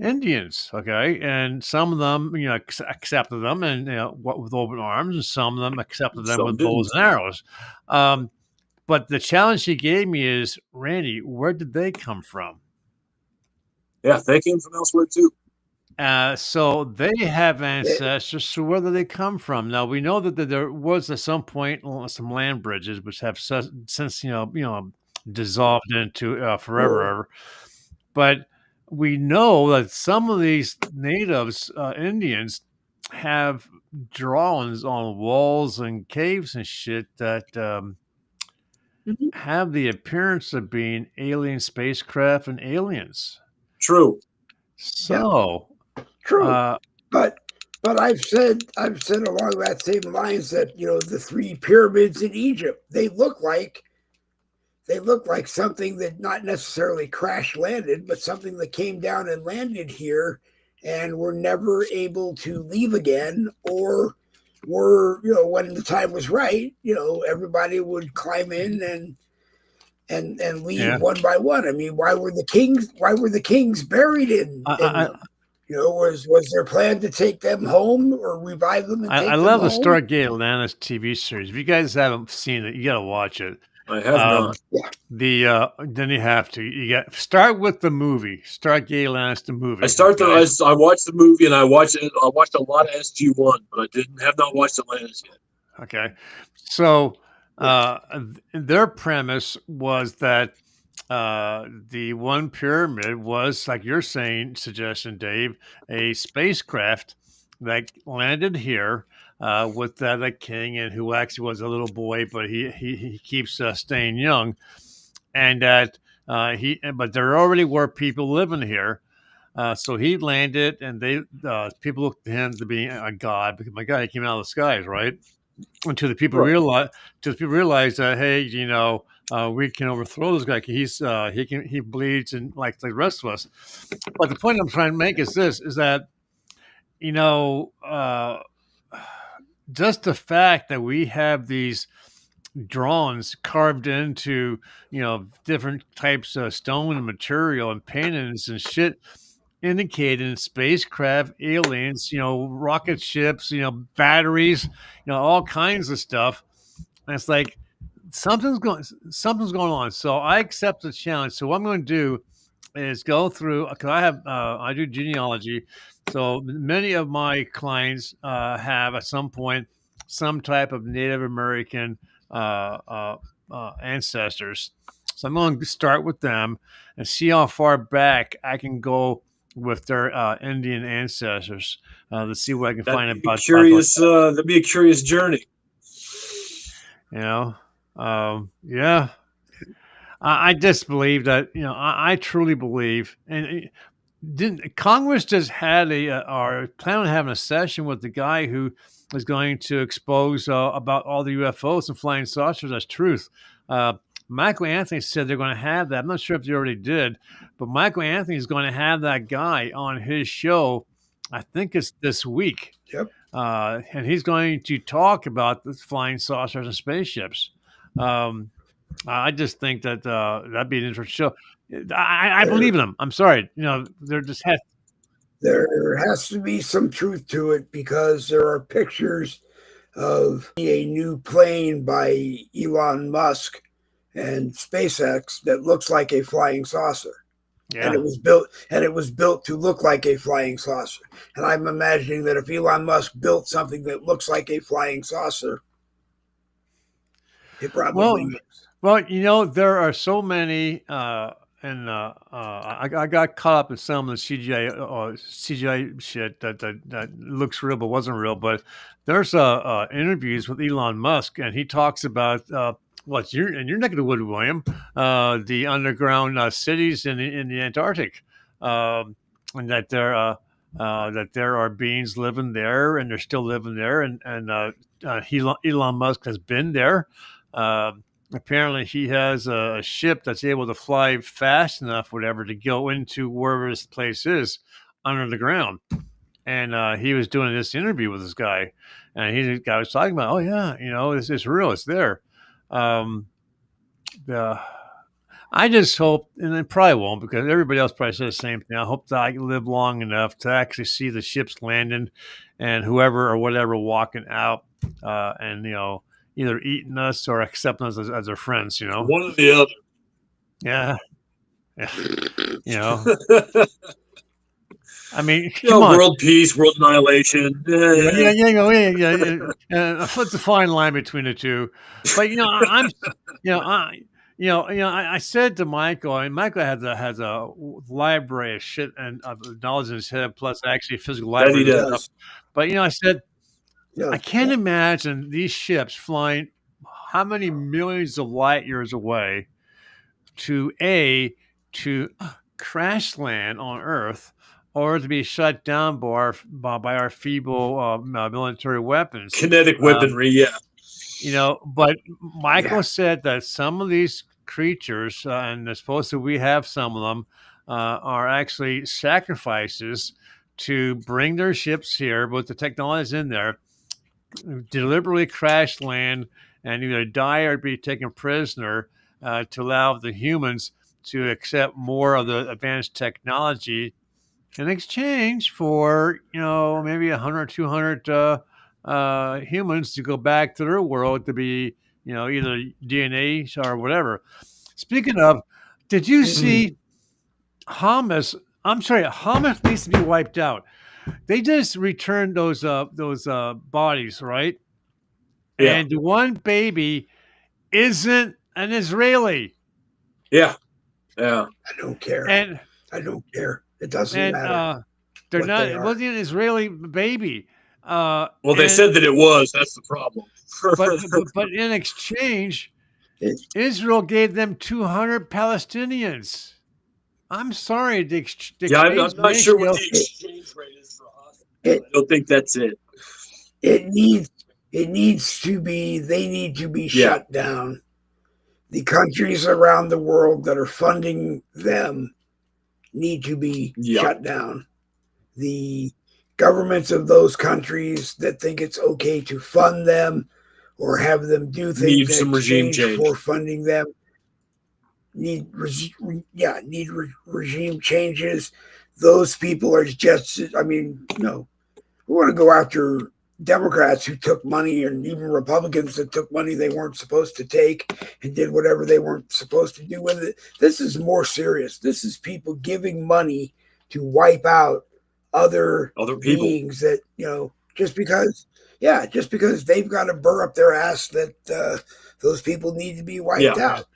Indians. Okay, and some of them, accepted them and with open arms, and some of them accepted them with bows and arrows. But the challenge he gave me is, Randy, where did they come from? Yeah, they came from elsewhere too. So they have ancestors. So where do they come from? Now we know that there was at some point some land bridges which have since dissolved into forever. But we know that some of these natives, Indians, have drawings on walls and caves and shit that have the appearance of being alien spacecraft and aliens. True. So true. But But I've said along that same lines that the 3 pyramids in Egypt, they look like something that not necessarily crash landed, but something that came down and landed here and were never able to leave again, or were, when the time was right, everybody would climb in and leave one by one. I mean, why were the kings buried in them? Was their plan to take them home or revive them and take them home? I love the Stargate Atlantis TV series. If you guys haven't seen it, you got to watch it. I have not. Yeah. Then you have to. Start with the movie, Stargate Atlantis, the movie. I watched the movie and I watched a lot of SG-1, but I have not watched Atlantis yet. Okay, so their premise was that the one pyramid was, like you're suggesting, Dave, a spacecraft that landed here with that king, and who actually was a little boy, but he keeps staying young, and that but there already were people living here. So he landed, and people looked to him to be a god, because my God, he came out of the skies, right? Until the people realize that, hey, we can overthrow this guy. He bleeds and like the rest of us. But the point I'm trying to make is this: is that just the fact that we have these drawings carved into different types of stone and material and paintings and shit, indicating spacecraft, aliens, rocket ships, batteries, all kinds of stuff. And it's like something's going on. So I accept the challenge. So what I'm going to do is go through, because I do genealogy. So many of my clients have at some point some type of Native American ancestors. So I'm going to start with them and see how far back I can go with their Indian ancestors to see what I can find about. That'd be a curious journey. Yeah. I just believe that, I truly believe, and didn't Congress just had or plan on having a session with the guy who is going to expose about all the UFOs and flying saucers as truth. Michael Anthony said they're going to have that. I'm not sure if they already did, but Michael Anthony is going to have that guy on his show. I think it's this week. Yep. And he's going to talk about the flying saucers and spaceships. I just think that that'd be an interesting show. I believe in them. I'm sorry. There has to be some truth to it, because there are pictures of a new plane by Elon Musk and SpaceX that looks like a flying saucer. Yeah. And it was built to look like a flying saucer. And I'm imagining that if Elon Musk built something that looks like a flying saucer, it probably is. Well, there are so many, and I got caught up in some of the CGI shit that looks real but wasn't real. But there's interviews with Elon Musk, and he talks about in your neck of the wood, William, the underground cities in the Antarctic, and that there are beings living there, and they're still living there, and Elon Musk has been there. Apparently, he has a ship that's able to fly fast enough, whatever, to go into wherever this place is under the ground. And he was doing this interview with this guy, and the guy was talking about, oh yeah, it's real, it's there. I just hope, and it probably won't, because everybody else probably says the same thing. I hope that I can live long enough to actually see the ships landing, and whoever or whatever walking out, and either eating us or accepting us as their friends, One or the other. Yeah. I mean, come on. World peace, world annihilation. Yeah. What's the fine line between the two? But I said to Michael, and Michael has a library of shit and of knowledge in his head, plus actually a physical library. That he does. But I said, I can't imagine these ships flying how many millions of light years away to crash land on Earth, or to be shut down by our feeble military weapons. Kinetic weaponry, yeah. But Michael said that some of these creatures, and supposedly we have some of them, are actually sacrifices to bring their ships here with the technology in there, deliberately crash land, and either die or be taken prisoner to allow the humans to accept more of the advanced technology in exchange for maybe 100 or 200 humans to go back to their world to be either DNA or whatever. Speaking of, did you see Hamas? I'm sorry, Hamas needs to be wiped out. They just returned those bodies, right? Yeah. And the one baby isn't an Israeli. Yeah. Yeah. I don't care. And I don't care. It doesn't matter. They're not. It wasn't an Israeli baby. Well, they said that it was. That's the problem. but in exchange, Israel gave them 200 Palestinians. I'm sorry. The I'm not sure what the exchange rate is for hospitals. I don't think that's it. It needs to be. They need to be shut down. The countries around the world that are funding them need to be shut down. The governments of those countries that think it's okay to fund them or have them do things need some regime change for funding them need regime changes. Those people are just, we want to go after Democrats who took money, and even Republicans that took money they weren't supposed to take and did whatever they weren't supposed to do with it. This is more serious. This is people giving money to wipe out other people, beings that, just because they've got to burr up their ass that those people need to be wiped out.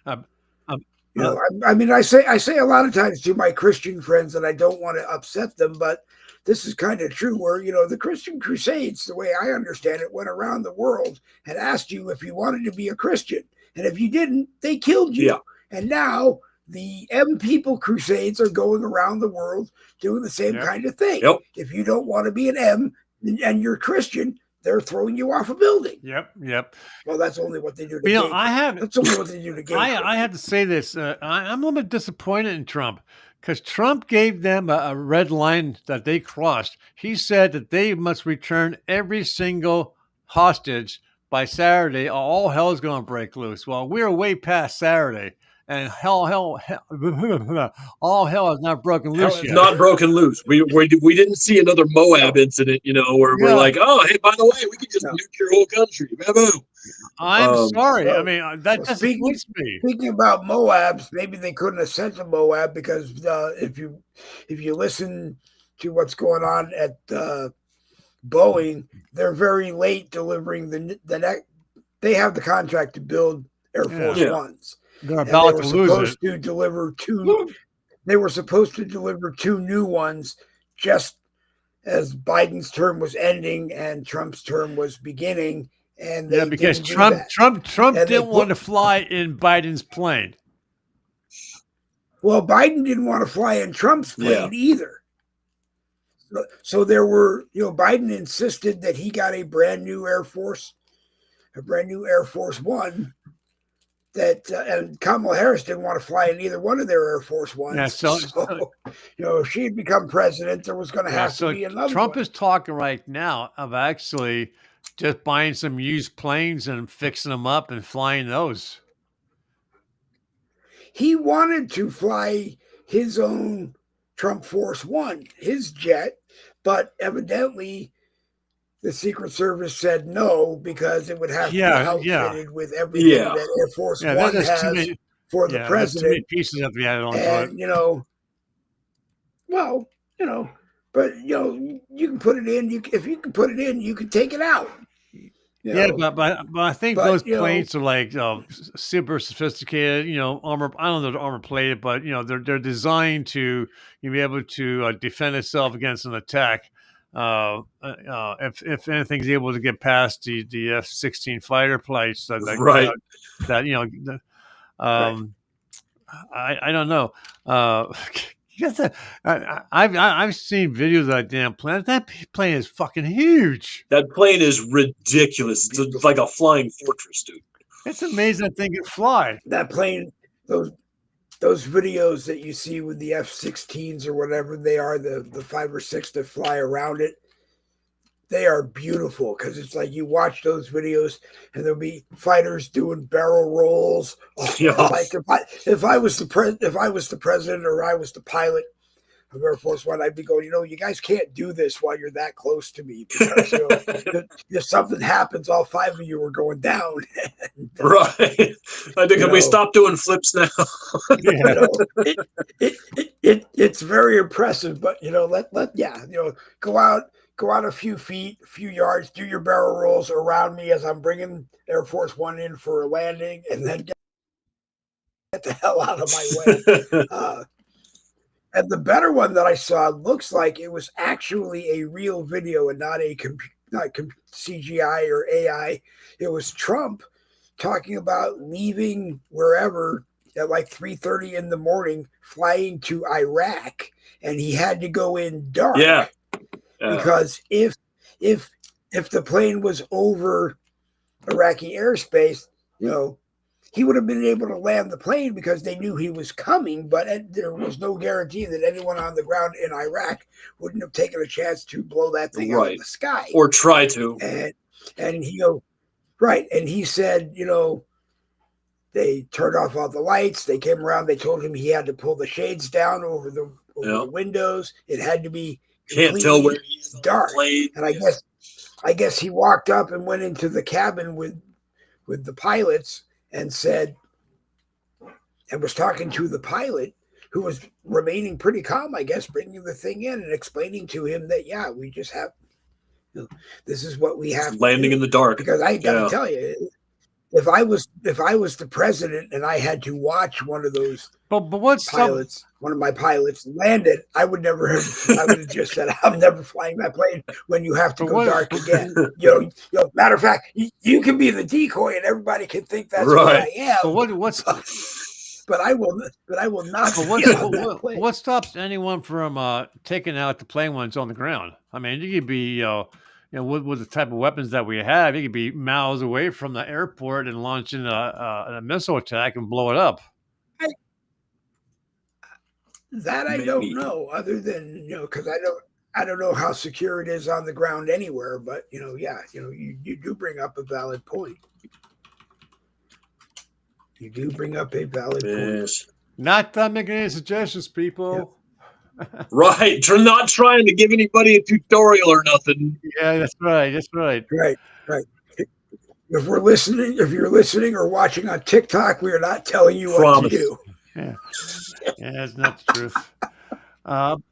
I say a lot of times to my Christian friends that I don't want to upset them, but this is kind of true where, the Christian Crusades, the way I understand it, went around the world and asked you if you wanted to be a Christian. And if you didn't, they killed you. Yeah. And now the M People Crusades are going around the world doing the same kind of thing. Yep. If you don't want to be an M and you're Christian, they're throwing you off a building. Yep. Well, that's only what they do to gain. That's only what they do to gain. I have to say this. I'm a little bit disappointed in Trump because Trump gave them a red line that they crossed. He said that they must return every single hostage by Saturday. All hell is going to break loose. Well, we're way past Saturday. And all hell is not broken loose yet. It's not broken loose. We didn't see another Moab incident, where we're like, oh, hey, by the way, we could just nuke your whole country. Baboom. I'm sorry. That disappoints me. Speaking about Moabs, maybe they couldn't have sent to Moab because if you listen to what's going on at Boeing, they're very late delivering the next. They have the contract to build Air Force Ones. They're about to lose it. They were supposed to deliver two new ones just as Biden's term was ending and Trump's term was beginning. And because Trump didn't want to fly in Biden's plane. Well, Biden didn't want to fly in Trump's plane either. So there were, Biden insisted that he got a brand new Air Force One. That and Kamala Harris didn't want to fly in either one of their Air Force Ones. Yeah, so if she'd become president, there was going to have to be another. Trump is talking right now of actually just buying some used planes and fixing them up and flying those. He wanted to fly his own Trump Force One, his jet, but evidently the Secret Service said no because it would have to be outfitted with everything that Air Force One has for the president. Too many pieces have to be added on to it. But you can put it in. If you can put it in, you can take it out. But I think those planes are like super sophisticated. Armor. I don't know if they're armor plated, but they're designed to be able to defend itself against an attack. If anything's able to get past the F-16 fighter planes, I don't know. I've seen videos of that damn plane. That plane is fucking huge. That plane is ridiculous. It's like a flying fortress, dude. It's amazing that thing can fly. That plane, those videos that you see with the F-16s or whatever they are, the 5 or 6 that fly around it, they are beautiful because it's like you watch those videos and there'll be fighters doing barrel rolls. Yeah. Like if I was the president or I was the pilot of Air Force One, I'd be going, you guys can't do this while you're that close to me because if something happens, all 5 of you are going down. And, right. I think can we stop doing flips now? It's very impressive, but go out a few feet, a few yards, do your barrel rolls around me as I'm bringing Air Force One in for a landing, and then get the hell out of my way. And the better one that I saw looks like it was actually a real video and not CGI or AI. It was Trump talking about leaving wherever at like 3:30 in the morning, flying to Iraq, and he had to go in dark. Yeah. Because if the plane was over Iraqi airspace, he would have been able to land the plane because they knew he was coming, but there was no guarantee that anyone on the ground in Iraq wouldn't have taken a chance to blow that thing out of the sky. Or try to. And he said, they turned off all the lights, they came around, they told him he had to pull the shades down over the windows. It had to be can't tell where he is dark. And I guess he walked up and went into the cabin with the pilots and was talking to the pilot, who was remaining pretty calm, I guess, bringing the thing in and explaining to him that, we just have, this is what we have. Landing in the dark. Because I got to tell you, if I was the president and I had to watch one of those pilots, one of my pilots landed, I would have just said, I'm never flying that plane when you have to go dark again. Matter of fact, you can be the decoy and everybody can think that's what I am. But I will not. But what stops anyone from taking out the plane when it's on the ground? I mean, you could be, with the type of weapons that we have, you could be miles away from the airport and launching a missile attack and blow it up. I don't know, other than because I don't know how secure it is on the ground anywhere. But you do bring up a valid point. You do bring up a valid point. Not making any suggestions, people. Yeah. Right. Not trying to give anybody a tutorial or nothing. Yeah, that's right. Right. If you're listening or watching on TikTok, we are not telling you what to do. Yeah, that's not the truth. And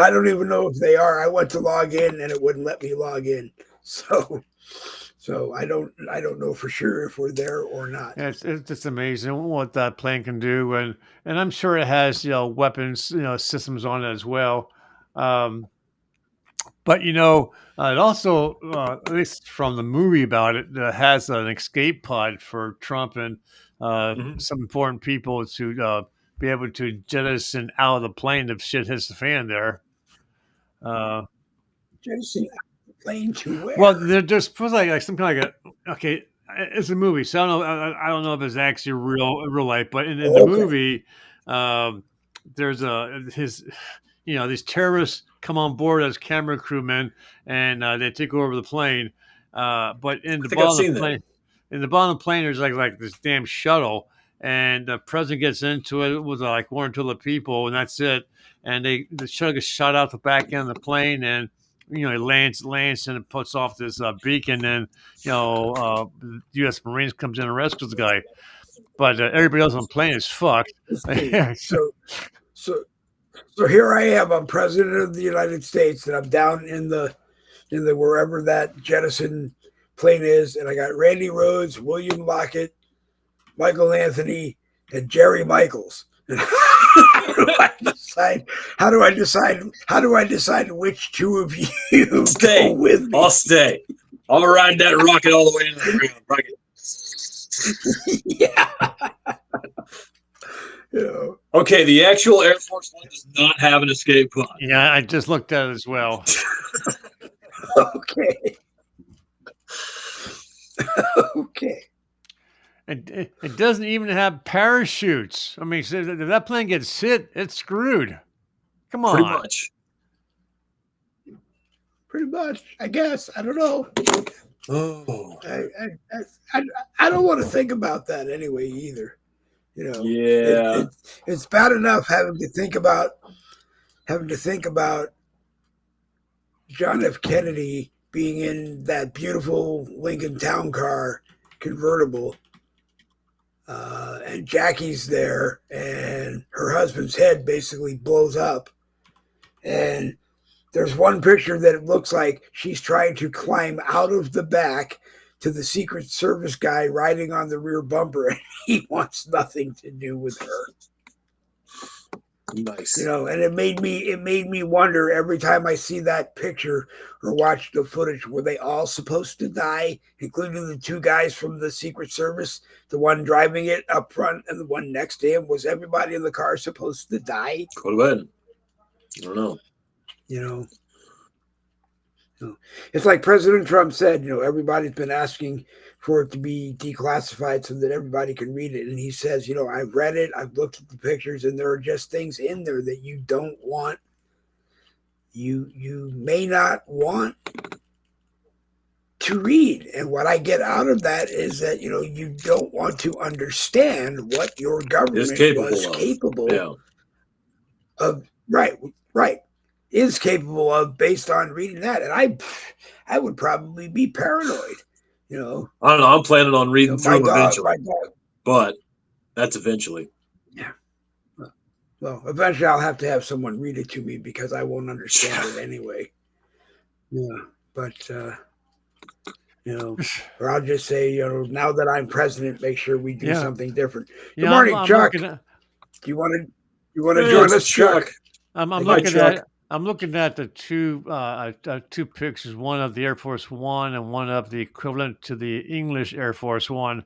I don't even know if they are. I went to log in and it wouldn't let me log in. So I don't know for sure if we're there or not. Yeah, it's just amazing what that plane can do, and I'm sure it has weapons systems on it as well. But it also, at least from the movie about it, has an escape pod for Trump and some important people to be able to jettison out of the plane if shit hits the fan there. Jettison out of the plane to where? Well, there's supposed like some kind of it's a movie, so I don't know if it's actually real life, but in the movie, there's these terrorists come on board as camera crewmen and they take over the plane. But in the bottom of the plane, there's like this damn shuttle, and the president gets into it with like 1 or 2 other people, and that's it. And the shuttle gets shot out the back end of the plane, and it lands and it puts off this beacon, and the U.S. Marines comes in and rescues the guy. But everybody else on the plane is fucked. So here I am. I'm president of the United States, and I'm down in the wherever that jettison plane is, and I got Randy Rhoads, William Lockett, Michael Anthony, and Jerry Michaels. And how do I decide which 2 of you go with me? I'll stay. I'll ride that rocket all the way into the ground. Rocket. Yeah. Okay, the actual Air Force One does not have an escape pod. Yeah, I just looked at it as well. Okay. Okay. It doesn't even have parachutes. I mean, so if that plane gets hit, it's screwed. Come on. Pretty much, I guess. I don't know. Oh. I don't want to think about that anyway either. Yeah. It's bad enough having to think about John F. Kennedy being in that beautiful Lincoln Town Car convertible, and Jackie's there, and her husband's head basically blows up, and there's one picture that it looks like she's trying to climb out of the back to the Secret Service guy riding on the rear bumper, and he wants nothing to do with her. Nice. And it made me wonder every time I see that picture or watch the footage, were they all supposed to die, including the two guys from the Secret Service, the one driving it up front and the one next to him? Was everybody in the car supposed to die? Could have been. I don't know. It's like President Trump said, everybody's been asking for it to be declassified so that everybody can read it. And he says, I've read it, I've looked at the pictures, and there are just things in there that you don't want. You may not want to read. And what I get out of that is that, you don't want to understand what your government was capable of. Right. Is capable of based on reading that. And I would probably be paranoid, I don't know. I'm planning on reading through eventually. But that's eventually. Yeah. Well, eventually I'll have to have someone read it to me because I won't understand it anyway. Yeah. But or I'll just say, now that I'm president, make sure we do something different. Good morning, Chuck. Do you want to join us, Chuck? I'm looking at the two pictures, one of the Air Force One and one of the equivalent to the English Air Force One.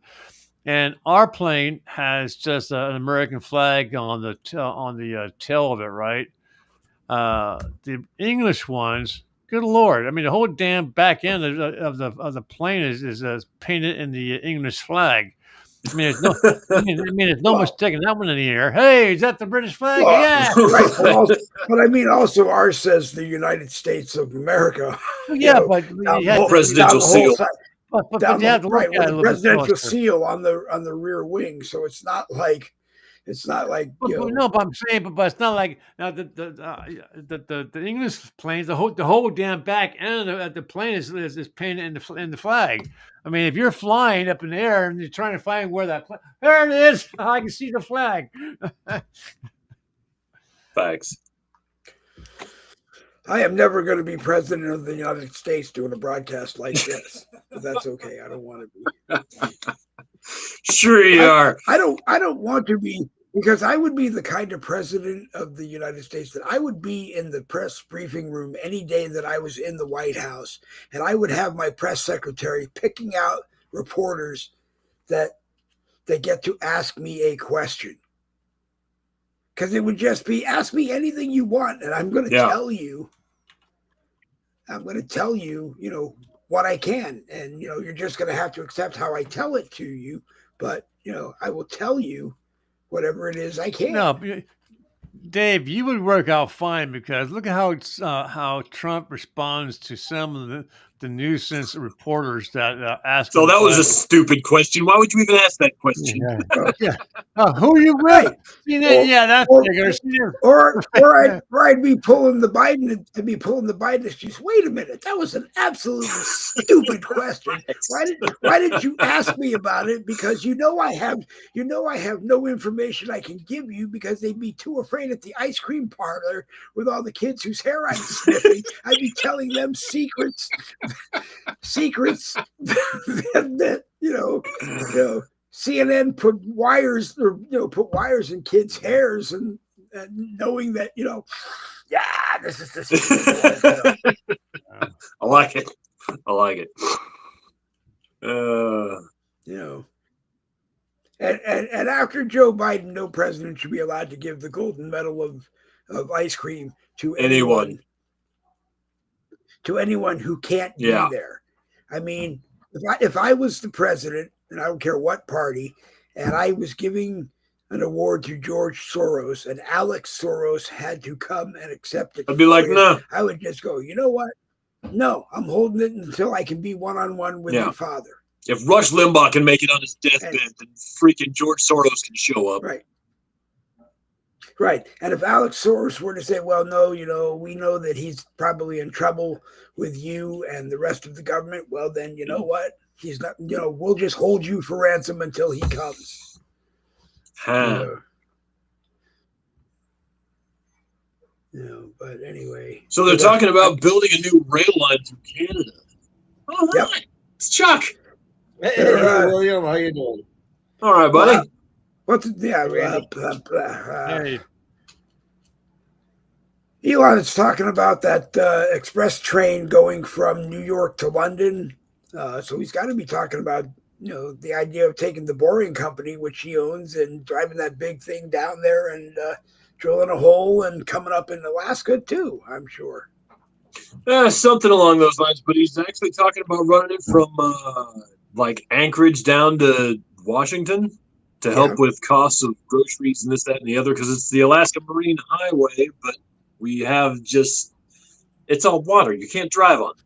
And our plane has just an American flag on the tail of it, right? The English ones, good Lord! I mean, the whole damn back end of the plane is painted in the English flag. I mean, there's no mistaking that one in the air. Hey, is that the British flag? Well, yeah. Right. But I mean, also ours says the United States of America. Yeah, but presidential seal. But you have to look at it a presidential seal on the rear wing. So it's not like. No, but I'm saying, but it's not like now the English planes, the whole damn back end of the plane is painted in the flag. I mean, if you're flying up in the air and you're trying to find where there it is, I can see the flag. Facts. I am never going to be president of the United States doing a broadcast like this, but that's okay. I don't want to be. Sure you are. I don't want to be, because I would be the kind of president of the United States that I would be in the press briefing room any day that I was in the White House, and I would have my press secretary picking out reporters that get to ask me a question. Because it would just be, ask me anything you want, and I'm going to tell you. I'm going to tell you, what I can, and you're just going to have to accept how I tell it to you. But I will tell you whatever it is I can. No, Dave, you would work out fine, because look at how Trump responds to some of the nuisance reporters that ask. So that was a stupid question. Why would you even ask that question? Yeah. Who are you with? That's bigger. Or I'd be pulling the Biden excuse. Wait a minute, that was an absolutely stupid question. Why did you ask me about it? Because I have no information I can give you, because they'd be too afraid at the ice cream parlor with all the kids whose hair I'm sniffing. I'd be telling them secrets that CNN put wires in kids' hairs, and knowing that this is the secret. I like it. And after Joe Biden, no president should be allowed to give the golden medal of ice cream to anyone who can't be there. I mean, if I was the president, and I don't care what party, and I was giving an award to George Soros, and Alex Soros had to come and accept it, I'd be like, no. I would just go, you know what? No, I'm holding it until I can be one-on-one with your father. If Rush Limbaugh can make it on his deathbed, then freaking George Soros can show up. Right. And if Alex Soros were to say, well, no, we know that he's probably in trouble with you and the rest of the government, well, then you know what? He's not, we'll just hold you for ransom until he comes. But anyway. So they're talking about building a new rail line through Canada. All right. It's Chuck. Hey, William, how you doing? All right, buddy. Hey. Elon's talking about that express train going from New York to London. So he's got to be talking about, the idea of taking the Boring Company, which he owns, and driving that big thing down there and drilling a hole and coming up in Alaska too, I'm sure. Something along those lines. But he's actually talking about running it from like Anchorage down to Washington to help with costs of groceries and this, that, and the other, because it's the Alaska Marine Highway, but we have it's all water. You can't drive on it.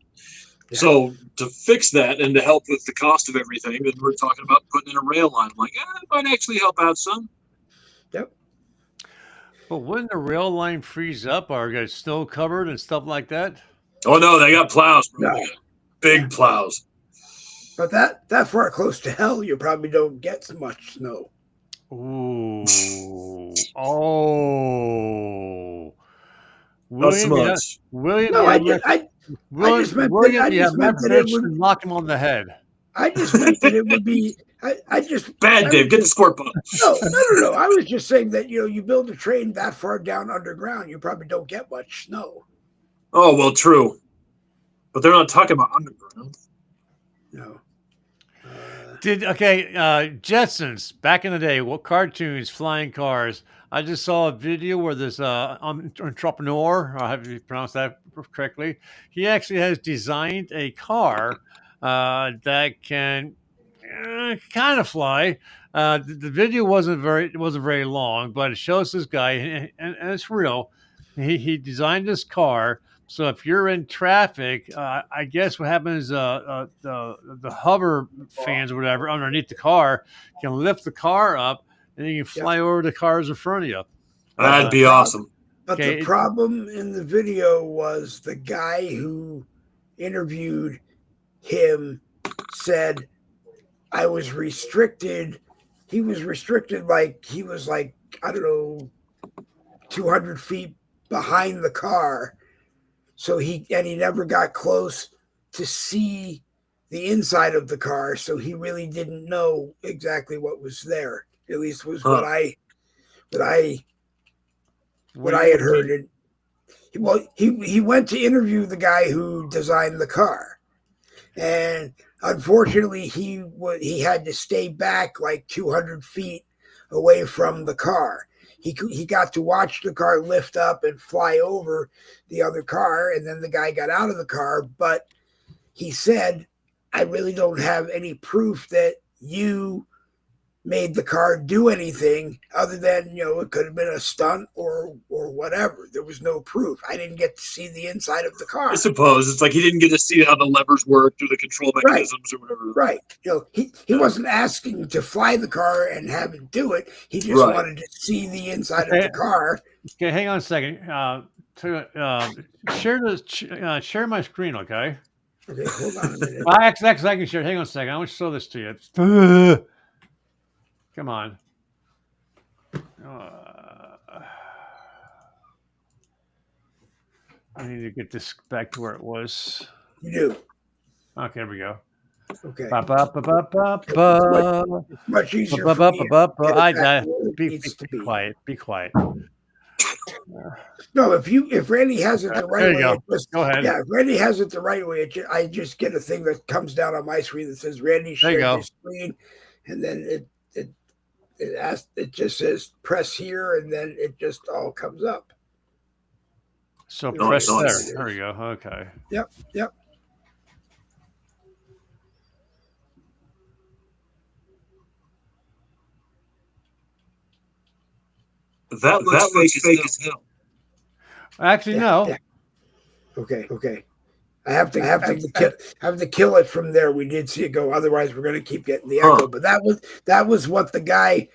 Yeah. So to fix that and to help with the cost of everything, then we're talking about putting in a rail line. I'm like, it might actually help out some. Yep. But wouldn't the rail line freeze up or get snow covered and stuff like that? Oh, no, they got plows, bro. No. Big plows. But that far close to hell, you probably don't get so much snow. Ooh. Oh. Not so much. William, no, I just meant that it would knock him on the head. I just meant that it would be. Dave. Get the squirt bottle. No. I was just saying that you build a train that far down underground, you probably don't get much snow. Oh well, true. But they're not talking about underground. No. Jetsons back in the day, what cartoons, flying cars. I just saw a video where this entrepreneur, or have you pronounced that correctly? He actually has designed a car that can kind of fly. The video wasn't very long, but it shows this guy, and it's real. He designed this car. So if you're in traffic, I guess what happens, the hover fans or whatever underneath the car can lift the car up, and you can fly over the cars in front of you. That'd be awesome. But the problem in the video was the guy who interviewed him said, I was restricted. He was restricted like he was I don't know, 200 feet behind the car. So he never got close to see the inside of the car. So he really didn't know exactly what was there. At least was what I had heard. He went to interview the guy who designed the car, and unfortunately he had to stay back like 200 feet away from the car. He got to watch the car lift up and fly over the other car, and then the guy got out of the car. But he said, I really don't have any proof that you made the car do anything other than, it could have been a stunt or whatever. There was no proof. I didn't get to see the inside of the car. I suppose it's like he didn't get to see how the levers worked or the control mechanisms or whatever. Right. He wasn't asking to fly the car and have it do it. He just wanted to see the inside of the car. Okay, hang on a second. Share my screen, okay? Okay, hold on a minute. I can share. Hang on a second. I want to show this to you. Come on. I need to get this back to where it was. You do. Okay, here we go. Okay. It's much easier. Be quiet. Be quiet. No, if Randy has it the right way, go ahead. Yeah, if Randy has it the right way, I just get a thing that comes down on my screen that says Randy shared his screen, and then it just says press here, and then it just all comes up. So press there. There we go. Okay. Yep. That looks fake as hell. Actually, no. Yeah. Okay. I have to kill it from there. We did see it go. Otherwise, we're going to keep getting the echo. But that was what the guy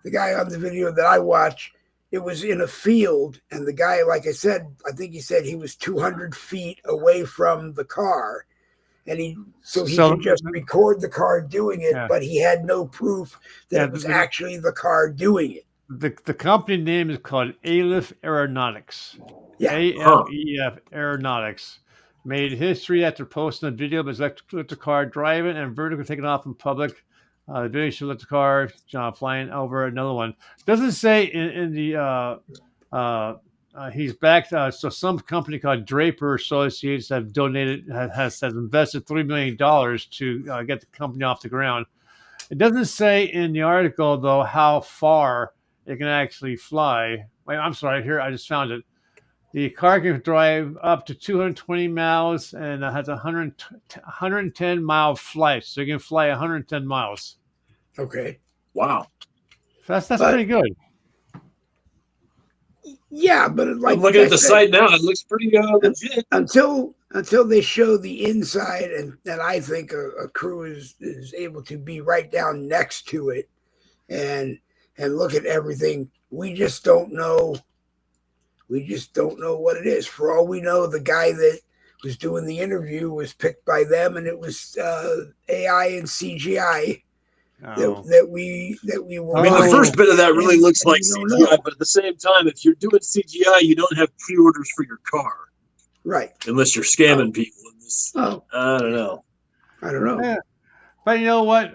on the video that I watched. It was in a field, and the guy, like I said, I think he said he was 200 feet away from the car, and he could just record the car doing it, but he had no proof that it was actually the car doing it. The company name is called Aleph Aeronautics. Yeah. ALEF Aeronautics. Made history after posting a video of his electric car driving and vertically taking off in public. The video shows electric car flying over another one. Doesn't say in the he's backed. So some company called Draper Associates have donated has invested $3 million to get the company off the ground. It doesn't say in the article though how far it can actually fly. Wait, I'm sorry. Here, I just found it. The car can drive up to 220 miles and has 110 mile flight. So you can fly 110 miles. Okay. Wow. So that's pretty good. Yeah, but I'm looking at the site now. It looks pretty legit. Until they show the inside, and I think a crew is able to be right down next to it and look at everything. We just don't know. We just don't know what it is. For all we know, the guy that was doing the interview was picked by them, and it was AI and CGI that we were. I mean, the first bit of that really looks like CGI, but at the same time, if you're doing CGI, you don't have pre-orders for your car, right? Unless you're scamming people. I don't know. Yeah. But you know what?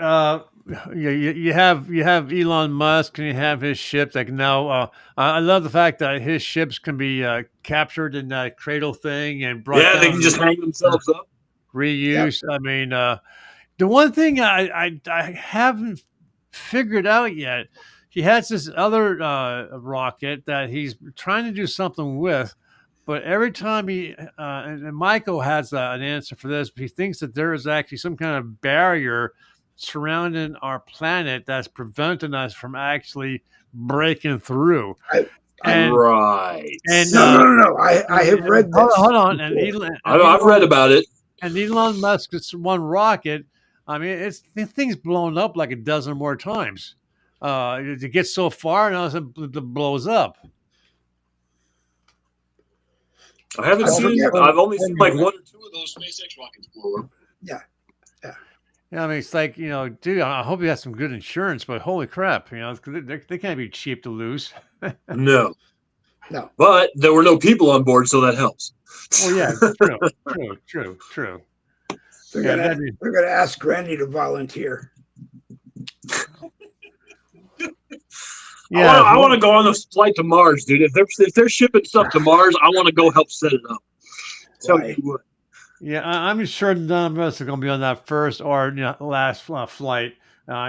You have Elon Musk, and you have his ships. Like now, I love the fact that his ships can be captured in that cradle thing and brought down. They can just hang themselves up. Reuse. Yep. I mean, the one thing I haven't figured out yet, he has this other rocket that he's trying to do something with. But every time and Michael has an answer for this, he thinks that there is actually some kind of barrier surrounding our planet that's preventing us from actually breaking through. Right. And no. I have read this. Hold on. I've read about it. And Elon Musk's one rocket, I mean, the thing's blown up like a dozen more times. It gets so far, and all of a sudden it blows up. I haven't seen. I've only seen like one or two of those SpaceX rockets blow up. Yeah. I mean, it's like, dude, I hope you have some good insurance, but holy crap, they can't be cheap to lose. No. But there were no people on board, so that helps. Oh yeah, true. They're gonna ask Granny to volunteer. Yeah, I want to go on this flight to Mars, dude. If they're shipping stuff to Mars, I want to go help set it up. Tell you what. Yeah, I'm sure none of us are going to be on that first or last flight.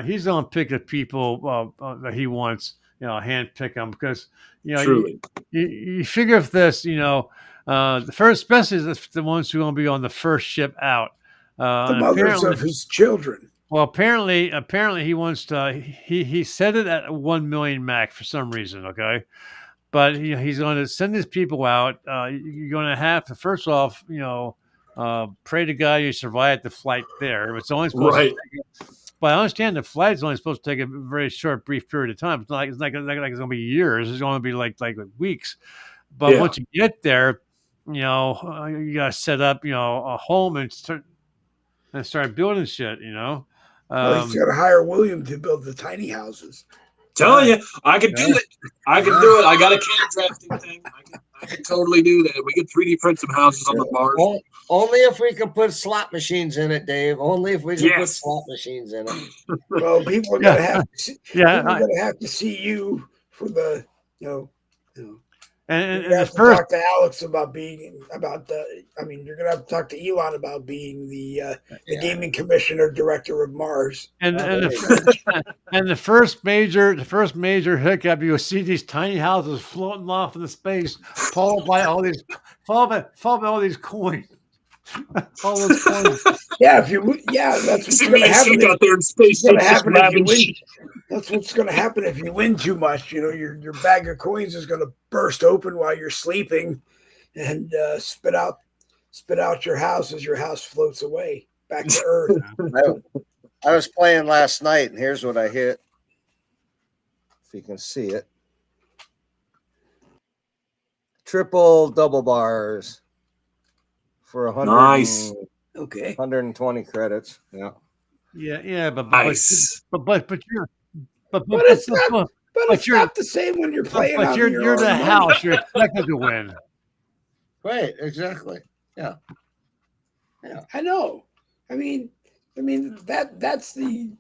He's going to pick the people that he wants, hand pick them because you figure if this, the first, especially the ones who are going to be on the first ship out. The mothers of his children. Well, apparently he wants to. He set it at 1 million Mac for some reason. Okay, but he's going to send his people out. You're going to have to first off, pray to God you survive the flight there. It's only supposed to take, but I understand the flight is only supposed to take a very short, brief period of time. It's not like it's going to be years. It's going to be like weeks. But once you get there, you got to set up, a home and start building shit. Well, he's got to hire William to build the tiny houses. Telling you, I could do it. I can do it. I got a CAD drafting thing. I can totally do that. We could 3D print some houses on the Mars. Only if we could put slot machines in it, Dave. Only if we could put slot machines in it. Well, people are going to have to see, people are going to have to see you for the, And you the have to first talk to Alex about you're gonna have to talk to Elon about being the gaming commissioner director of Mars. and the first major hiccup, you will see these tiny houses floating off into space, followed by all these coins. All those coins. That's what's See gonna me happen. out there in space. What's gonna happen if you win? That's what's going to happen if you win too much. Your bag of coins is going to burst open while you're sleeping, and spit out your house as your house floats away back to Earth. I was playing last night, and here's what I hit. If you can see it, triple double bars for 100. Nice. Okay. 120 credits. Yeah. Yeah, but nice. But it's not the same when you're playing. But you're the house. You're expected to win. Right. Exactly. Yeah. I know. I mean that's the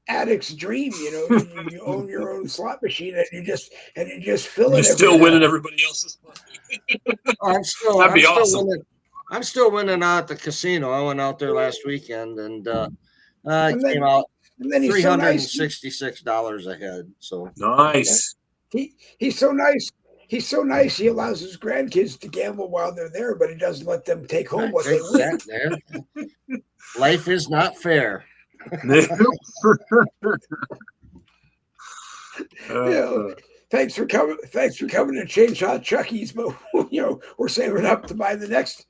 addict's dream. You own your own slot machine and you just fill it. You're still winning everybody else's money. I'm still winning. I'm still winning out at the casino. I went out there last weekend and came out $366 ahead. So nice. He's so nice. He's so nice. He allows his grandkids to gamble while they're there, but he doesn't let them take home what they win. Life is not fair. Thanks for coming to Chainsaw Chucky's, but we're saving up to buy the next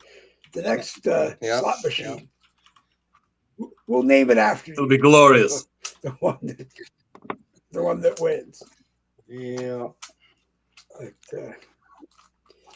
slot machine. We'll name it after you. It'll be glorious. The one that wins. Yeah.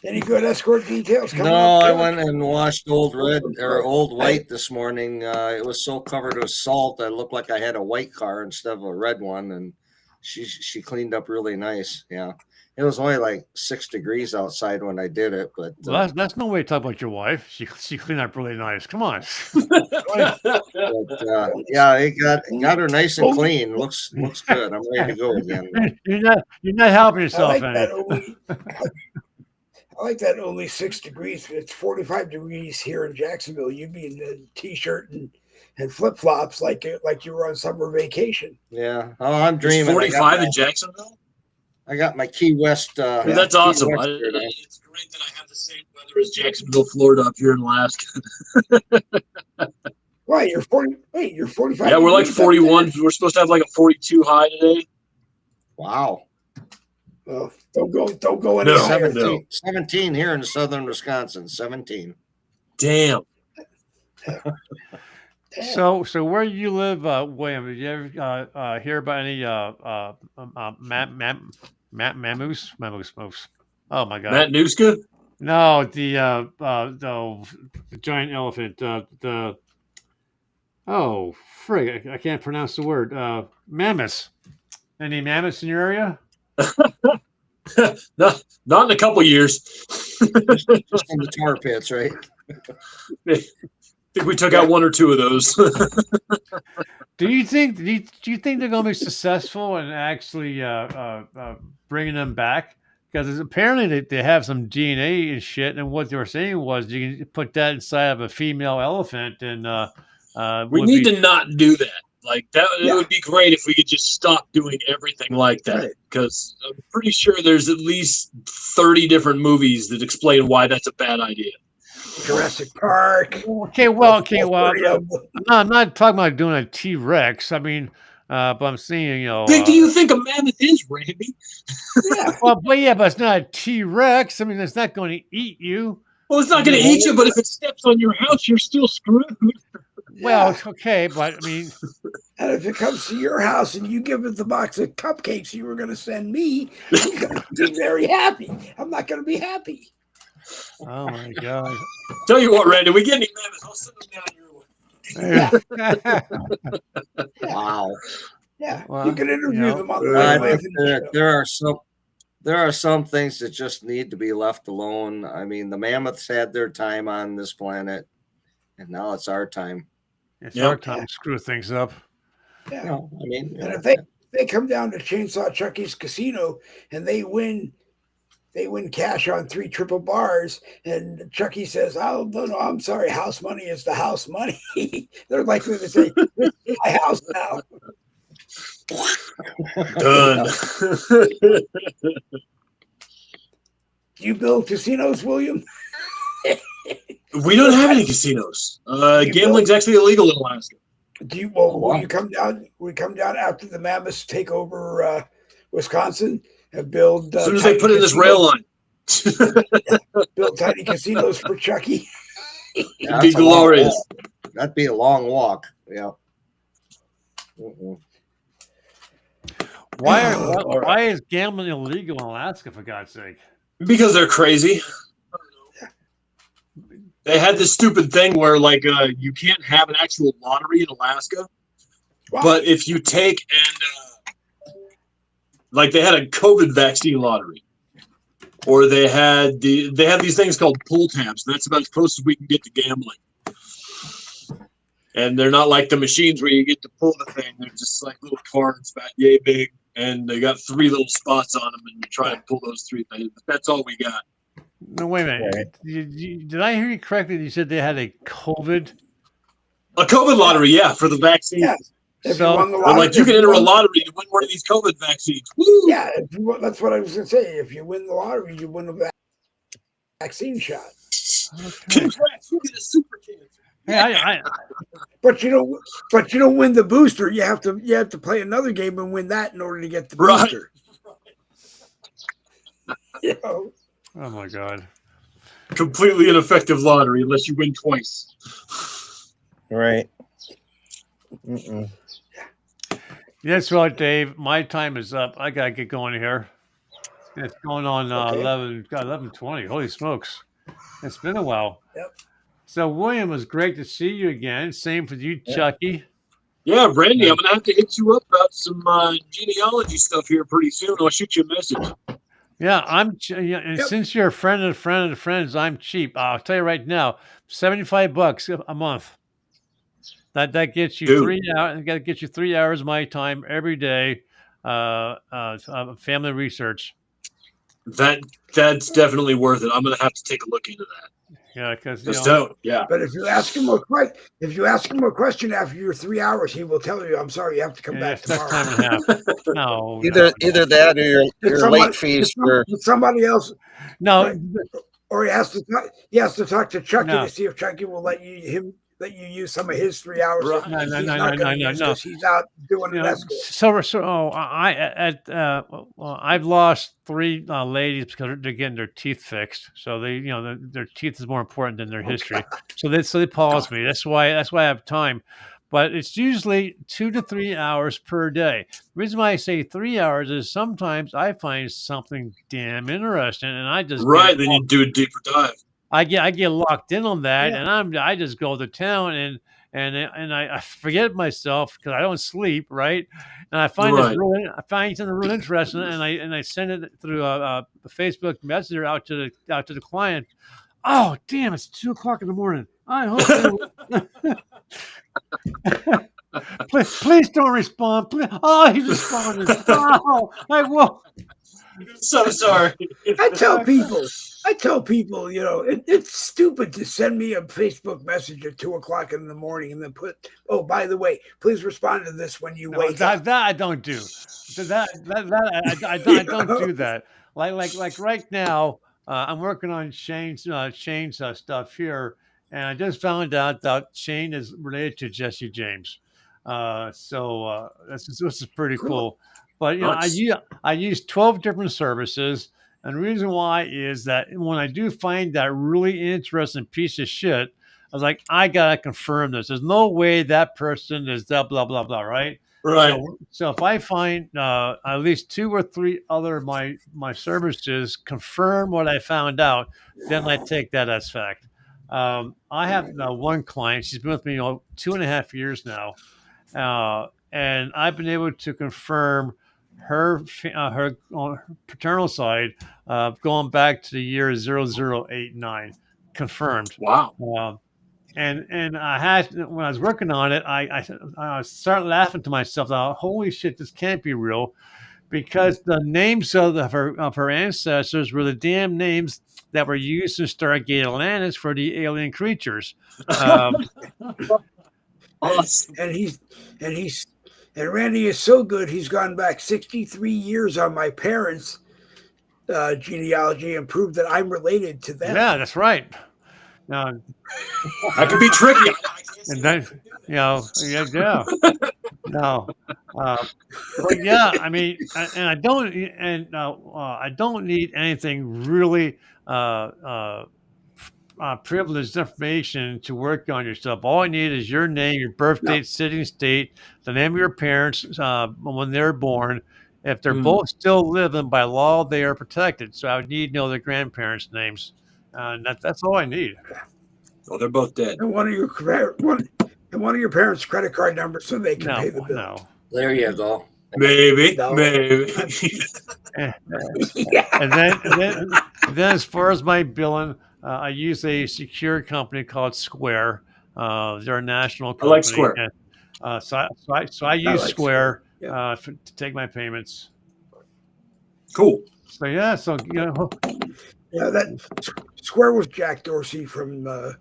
Any good escort details coming up? No, I went and washed old white this morning. It was so covered with salt that it looked like I had a white car instead of a red one, and she cleaned up really nice. Yeah. It was only like 6 degrees outside when I did it, but that's no way to talk about your wife. She cleaned up really nice. Come on. Yeah, it got her nice and clean. Looks good. I'm ready to go again. You're not helping yourself. I like that only 6 degrees. It's 45 degrees here in Jacksonville. You'd be in a t-shirt and flip-flops like you were on summer vacation. Yeah. Oh, I'm dreaming. It's 45 in Jacksonville? I got my Key West. That's awesome. It's great that I have the same weather as Jacksonville, Florida, up here in Alaska. Right, you're 40. Wait, you're 45. Yeah, we're like 41. We're supposed to have like a 42 high today. Wow. Well, don't go any higher. 17 here in southern Wisconsin. 17. Damn. So where you live, William? Did you ever hear about any mammoose? Oh my God, Matt Nuska? No, the giant elephant. Frig! I can't pronounce the word. Mammoths. Any mammoths in your area? Not in a couple years. Just in the tar pits, right? I think we took out 1 or 2 of those. Do you think they're going to be successful in actually bringing them back? Because apparently they have some DNA and shit, and what they were saying was you can put that inside of a female elephant, and we need to not do that. Like that, it would be great if we could just stop doing everything like that. Because I'm pretty sure there's at least 30 different movies that explain why that's a bad idea. Jurassic Park. Okay. Well. No, I'm not talking about doing a T-Rex. I mean, but I'm saying, Big do you think a mammoth is, Randy? Yeah. but it's not a T-Rex. I mean, it's not going to eat you. Well, it's not going to eat you, but if it steps on your house, you're still screwed. Well, okay, but I mean, and if it comes to your house and you give it the box of cupcakes you were going to send me, I'm going to be very happy. I'm not going to be happy. Oh my God! Tell you what, Randy, we get any mammoths, I'll send them down your way. Wow. Yeah, well, you can interview them on the there are some things that just need to be left alone. I mean, the mammoths had their time on this planet, and now it's our time. It's our time to screw things up. Yeah, I mean, and they come down to Chainsaw Chucky's casino and they win cash on 3 triple bars, and Chucky says, "Oh no, I'm sorry, house money is the house money." They're likely to say, "This is my house now." Done. Do you build casinos, William? We don't have any casinos. Gambling's actually illegal in Alaska. Will you come down? We come down after the mammoths take over Wisconsin and build. As soon as they put in this rail line, build tiny casinos for Chucky. It'd be glorious. That'd be a long walk. Yeah. Why is gambling illegal in Alaska, for God's sake? Because they're crazy. They had this stupid thing where, like, you can't have an actual lottery in Alaska, but if you take and like they had a COVID vaccine lottery, or they have these things called pull tabs. That's about as close as we can get to gambling. And they're not like the machines where you get to pull the thing. They're just like little cards about yay big, and they got 3 little spots on them, and you try and pull those 3 things. That's all we got. No, wait a minute. Did I hear you correctly? You said they had a COVID lottery, yeah, for the vaccine. Yeah. So, like you can enter a lottery to win one of these COVID vaccines. Woo! Yeah, that's what I was going to say. If you win the lottery, you win a vaccine shot. Okay. Congrats, you get a super cancer. Yeah, But you don't win the booster. You have to play another game and win that in order to get the booster. You know? Oh my God! Completely ineffective lottery unless you win twice. Right. That's right, Dave. My time is up. I gotta get going here. It's going on 11:20. Holy smokes! It's been a while. Yep. So, William, it was great to see you again. Same for you, Chucky. Yeah, Randy, I'm gonna have to hit you up about some genealogy stuff here pretty soon. I'll shoot you a message. Yeah, and since you're a friend of friends, I'm cheap. I'll tell you right now, $75 a month. That gets you 3 hours. That gets you 3 hours of my time every day. Family research. That's definitely worth it. I'm gonna have to take a look into that. Yeah, because yeah. But if you ask him a question after your 3 hours, he will tell you, "I'm sorry, you have to come back tomorrow." Time and a half. No, either that or your late fees. Somebody else. No, or he has to talk to Chucky to see if Chucky will let you use some of his 3 hours. Right. No. He's out doing an escort. I've lost 3 ladies because they're getting their teeth fixed. So their teeth is more important than their history. So they pause me. That's why I have time. But it's usually 2 to 3 hours per day. The reason why I say 3 hours is sometimes I find something damn interesting, and I just then you do a deeper dive. I get locked in on that, and I just go to town and I forget myself because I don't sleep, right? And I find something really interesting, and I send it through a Facebook Messenger out to the client. Oh, damn! It's 2:00 in the morning. I hope. Please don't respond. Please. Oh, he's responding. Oh, I will. So sorry. I tell people, it's stupid to send me a Facebook message at 2:00 in the morning and then put, "Oh, by the way, please respond to this when you wake up." That I don't do. I don't do that. Like right now, I'm working on Shane's stuff here, and I just found out that Shane is related to Jesse James. So this is pretty cool. But I use 12 different services, and the reason why is that when I do find that really interesting piece of shit, I was like, I gotta confirm this. There's no way that person is that blah blah blah, right? Right. So if I find at least 2 or 3 other my services confirm what I found out, then I take that as fact. I have one client. She's been with me 2.5 years now, and I've been able to confirm her paternal side going back to the year 0089, confirmed. Wow. and I had when I was working on it, I started laughing to myself. Thought, holy shit, this can't be real, because the names of her ancestors were the damn names that were used in Stargate Atlantis for the alien creatures. Awesome. And Randy is so good. He's gone back 63 years on my parents' genealogy and proved that I'm related to them. Yeah, that's right. That could be tricky. And then, yeah. No, but yeah, I mean, I don't need anything really privileged information to work on yourself. All I need is your name, your birth date, city, state, the name of your parents when they were born. If they're both still living, by law, they are protected. So I would need to know their grandparents' names. That's all I need. Oh, they're both dead. And one of your parents' credit card numbers so they can pay the bill. No. There you go. Maybe. And then as far as my billing, I use a secure company called Square. They're a national company. I like Square. And, so I use Square to take my payments. Cool. So yeah, that Square was Jack Dorsey from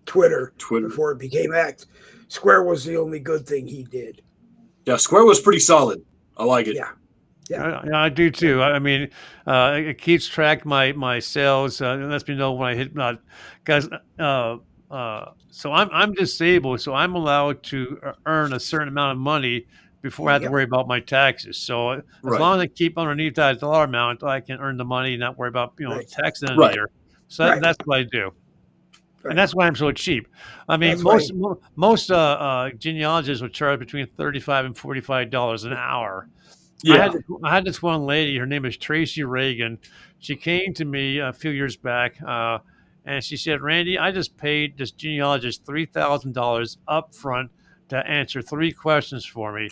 Twitter before it became X. Square was the only good thing he did. Yeah, Square was pretty solid. I like it. Yeah, I do too. I mean, it keeps track my sales. It lets me know when I hit guys. So I'm disabled, so I'm allowed to earn a certain amount of money before I have to worry about my taxes. So as long as I keep underneath that dollar amount, I can earn the money and not worry about taxes in a year. So that's what I do. And that's why I'm so cheap. I mean, most genealogists would charge between $35 and $45 an hour. Yeah. I had this one lady. Her name is Tracy Reagan. She came to me a few years back, and she said, "Randy, I just paid this genealogist $3,000 up front to answer 3 questions for me,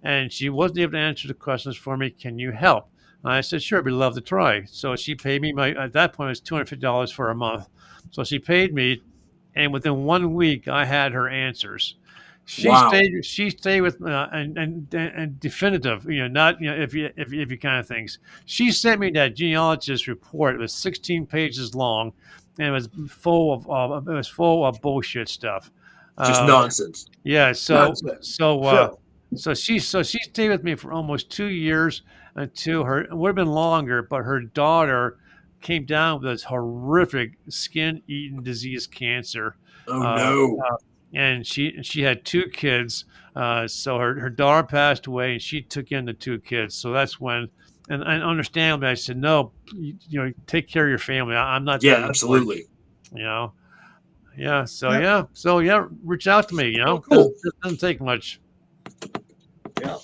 and she wasn't able to answer the questions for me. Can you help?" And I said, "Sure, we'd love to try." So she paid me at that point it was $250 for a month. So she paid me, and within 1 week, I had her answers. She stayed with and definitive, not if you kind of things. She sent me that genealogist report. It was 16 pages long, and it was full of bullshit stuff. Just nonsense. Yeah. So she stayed with me for almost 2 years until it would have been longer, but her daughter came down with this horrific skin-eating disease, cancer. Oh no! And she had 2 kids. So her daughter passed away, and she took in the 2 kids. So that's when, and understandably, I said, "No, take care of your family. I'm not." Yeah, absolutely. Yeah. So reach out to me. Oh, cool. It doesn't take much. Yeah.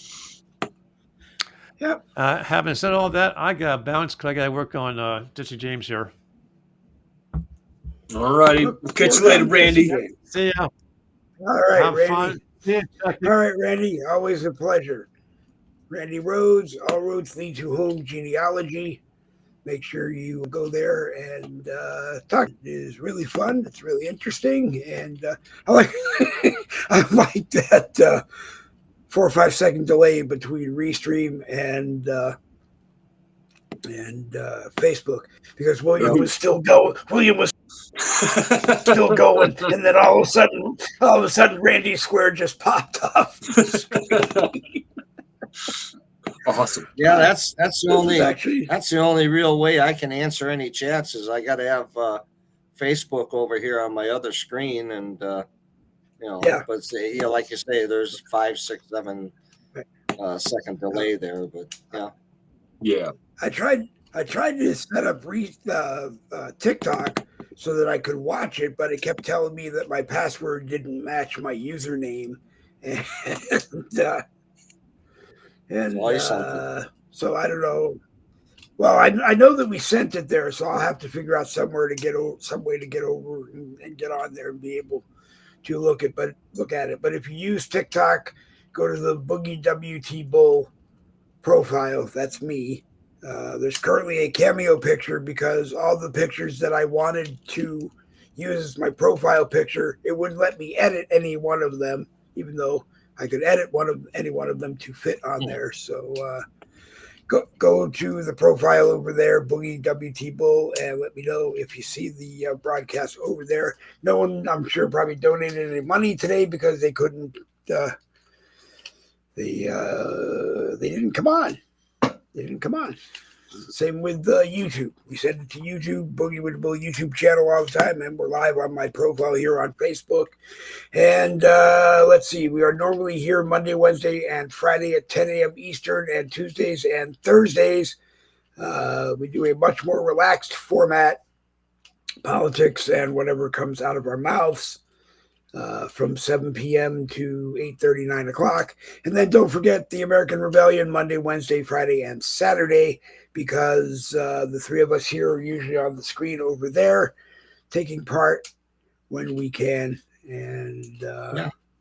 Yep. Having said all that, I got to bounce because I got to work on District James here. All righty. We'll catch you later, Randy. See ya. All right, Have Randy. fun. Yeah, all right, Randy. Always a pleasure. Randy Rhodes, All Roads Lead to Home Genealogy. Make sure you go there and talk. It is really fun. It's really interesting. And I like that 4 or 5 second delay between Restream and Facebook, because William was still going. William was still going, and then all of a sudden, Randy Square just popped off. Awesome. Yeah, that's the only real way I can answer any chats is I got to have Facebook over here on my other screen, and but like you say, there's 5, 6, 7 second delay there, but yeah. I tried to set up TikTok so that I could watch it, but it kept telling me that my password didn't match my username, and so I don't know. Well, I know that we sent it there, so I'll have to figure out some way to get over and get on there and be able to look at it. But if you use TikTok, go to the Boogie WT Bull profile. That's me. There's currently a cameo picture because all the pictures that I wanted to uses my profile picture. It wouldn't let me edit any one of them, even though I could edit any one of them to fit on there. So go to the profile over there, Boogie WT Bull, and let me know if you see the broadcast over there. No one, I'm sure, probably donated any money today because they couldn't. They didn't come on. They didn't come on. Same with YouTube. We send it to YouTube, Boogie with the Bull YouTube channel all the time, and we're live on my profile here on Facebook. And let's see, we are normally here Monday, Wednesday, and Friday at 10 a.m. Eastern, and Tuesdays and Thursdays. We do a much more relaxed format, politics and whatever comes out of our mouths. From 7 p.m. to 8:30, 9 o'clock. And then don't forget the American Rebellion Monday, Wednesday, Friday, and Saturday, because the three of us here are usually on the screen over there taking part when we can. And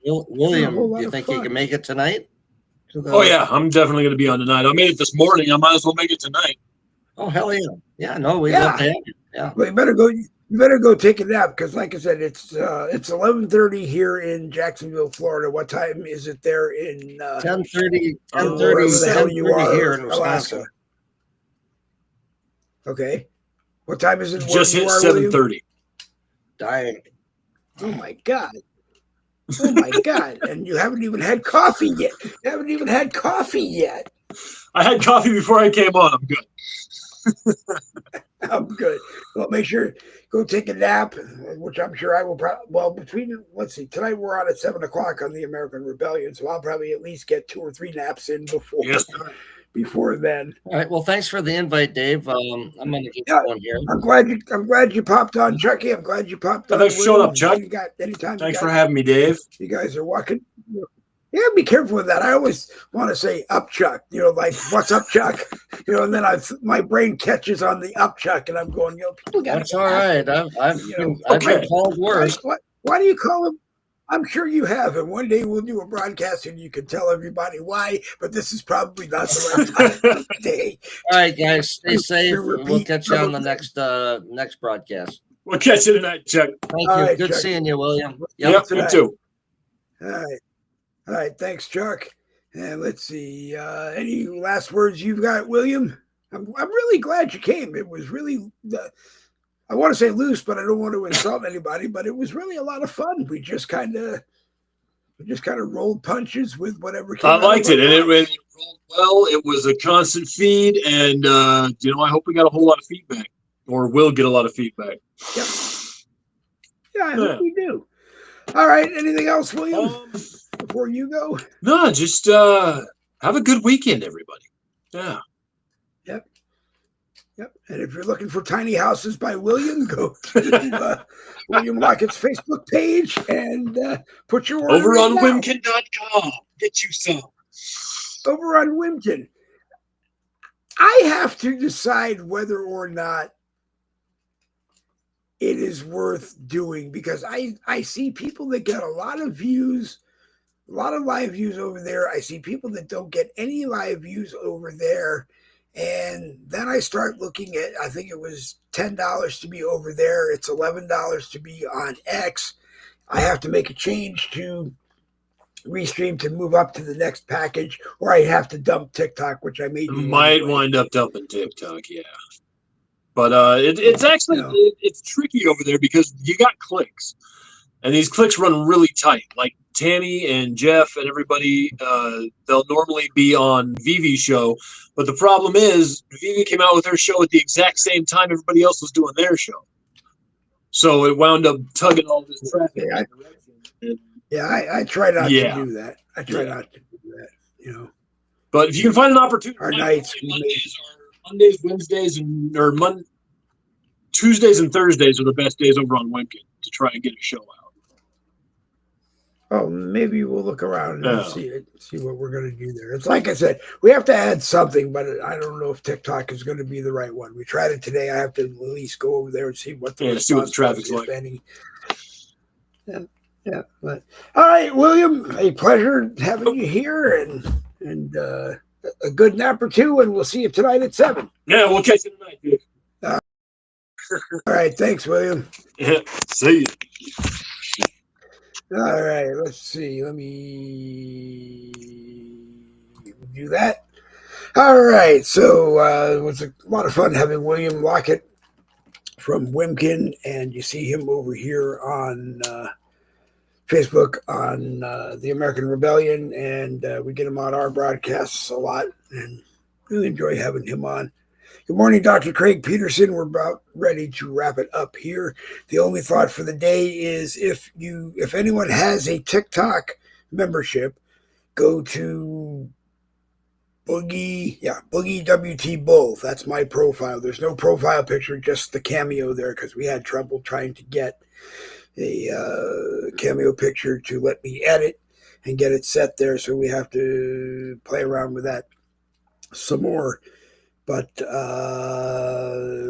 William, do you think he can make it tonight? Oh, yeah, I'm definitely going to be on tonight. I made it this morning. I might as well make it tonight. Oh, hell yeah. Yeah, no, we love to have you. Yeah. Well, you better go take a nap because, like I said, it's 11:30 here in Jacksonville, Florida. What time is it there in 10:30 here in Alaska? Okay. What time is it? Just hit 7:30. Dying. Oh my God. Oh my God. And you haven't even had coffee yet. I had coffee before I came on. I'm good. I'm good. Well, make sure go take a nap, which I'm sure I will probably. Well, let's see, tonight we're on at 7 o'clock on the American Rebellion, so I'll probably at least get 2 or 3 naps in before then. All right. Well, thanks for the invite, Dave. I'm going to get one here. I'm glad you popped on, Chucky. I'm glad you popped on. Thanks for showing up, Chuck. Thanks for having me, Dave. You guys are walking. Yeah, be careful with that. I always want to say up, Chuck. Like, what's up, Chuck? And then my brain catches on the up, Chuck, and I'm going, people got. That's all right. I've been called worse. Why do you call him? I'm sure you have, and one day we'll do a broadcast, and you can tell everybody why. But this is probably not the right time of the day. All right, guys, stay safe. We'll catch you on the next broadcast. We'll catch you tonight, Chuck. Thank you. Right, Good Chuck. Seeing you, William. Yep, you too. All right, thanks, Chuck. And let's see, any last words you've got, William? I'm really glad you came. It was really, I want to say loose, but I don't want to insult anybody. But it was really a lot of fun. We just kind of rolled punches with whatever came I liked it, and it rolled well. It was a constant feed, and I hope we got a whole lot of feedback, or will get a lot of feedback. Yep. Yeah, I hope we do. All right. Anything else, William? Before you go? No, just have a good weekend, everybody. Yeah. Yep. And if you're looking for tiny houses by William, go to William Lockett's Facebook page and put your order over on Wimkin.com. Get you some. Over on Wimkin. I have to decide whether or not it is worth doing, because I see people that get a lot of views. A lot of live views over there. I see people that don't get any live views over there. And then I start looking at, I think it was $10 to be over there. It's $11 to be on X. I have to make a change to Restream to move up to the next package, or I have to dump TikTok, which I may do. Might wind up dumping TikTok, yeah. But it's actually, it's tricky over there because you got clicks. And these clicks run really tight. Like Tanny and Jeff and everybody, they'll normally be on Vivi's show. But the problem is, Vivi came out with her show at the exact same time everybody else was doing their show. So it wound up tugging all this traffic. I try not to do that. I try not to do that, But if you can find an opportunity, our nights, Mondays, Wednesdays, Tuesdays and Thursdays are the best days over on Wimkin to try and get a show out. Oh, maybe we'll look around and see what we're going to do there. It's like I said, we have to add something, but I don't know if TikTok is going to be the right one. We tried it today. I have to at least go over there and see what the traffic's like. Any. Yeah. But all right, William, a pleasure having you here, and a good nap or two, and we'll see you tonight at 7. Yeah, we'll catch you tonight, dude. All right. Thanks, William. Yeah. See you. All right. Let's see. Let me do that. All right. So it was a lot of fun having William Lockett from Wimkin, and you see him over here on Facebook on the American Rebellion, and we get him on our broadcasts a lot, and really enjoy having him on. Good morning, Dr. Craig Peterson. We're about ready to wrap it up here. The only thought for the day is if anyone has a TikTok membership, go to Boogie WT Bull. That's my profile. There's no profile picture, just the cameo there because we had trouble trying to get a cameo picture to let me edit and get it set there. So we have to play around with that some more. But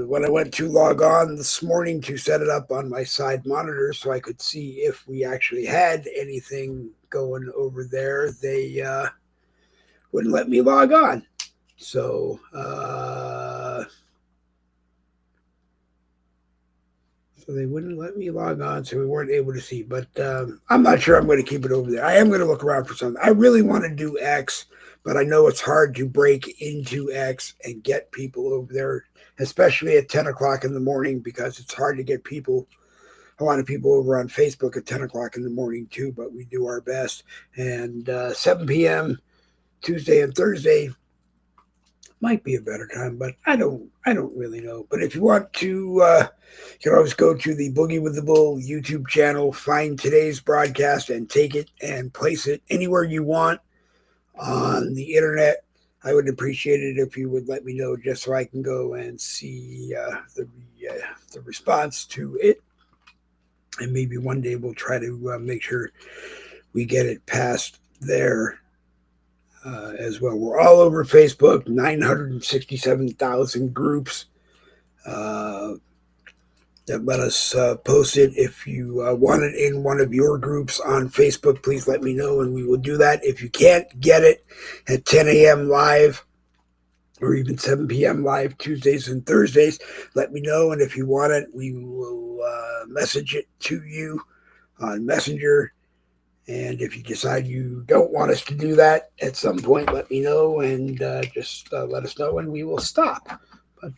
when I went to log on this morning to set it up on my side monitor so I could see if we actually had anything going over there, they wouldn't let me log on. So they wouldn't let me log on, so we weren't able to see. But I'm not sure I'm going to keep it over there. I am going to look around for something. I really want to do X, but I know it's hard to break into X and get people over there, especially at 10 o'clock in the morning, because it's hard to get people, a lot of people over on Facebook at 10 o'clock in the morning too, but we do our best. And 7 p.m. Tuesday and Thursday might be a better time, but I don't really know. But if you want to, you can always go to the Boogie with the Bull YouTube channel, find today's broadcast, and take it and place it anywhere you want on the internet. I would appreciate it if you would let me know, just so I can go and see the response to it, and maybe one day we'll try to make sure we get it past there. As well. We're all over Facebook, 967,000 groups that let us post it. If you want it in one of your groups on Facebook, please let me know and we will do that. If you can't get it at 10 a.m. live or even 7 p.m. live Tuesdays and Thursdays, let me know. And if you want it, we will message it to you on Messenger. And if you decide you don't want us to do that at some point, let me know and just let us know and we will stop. But,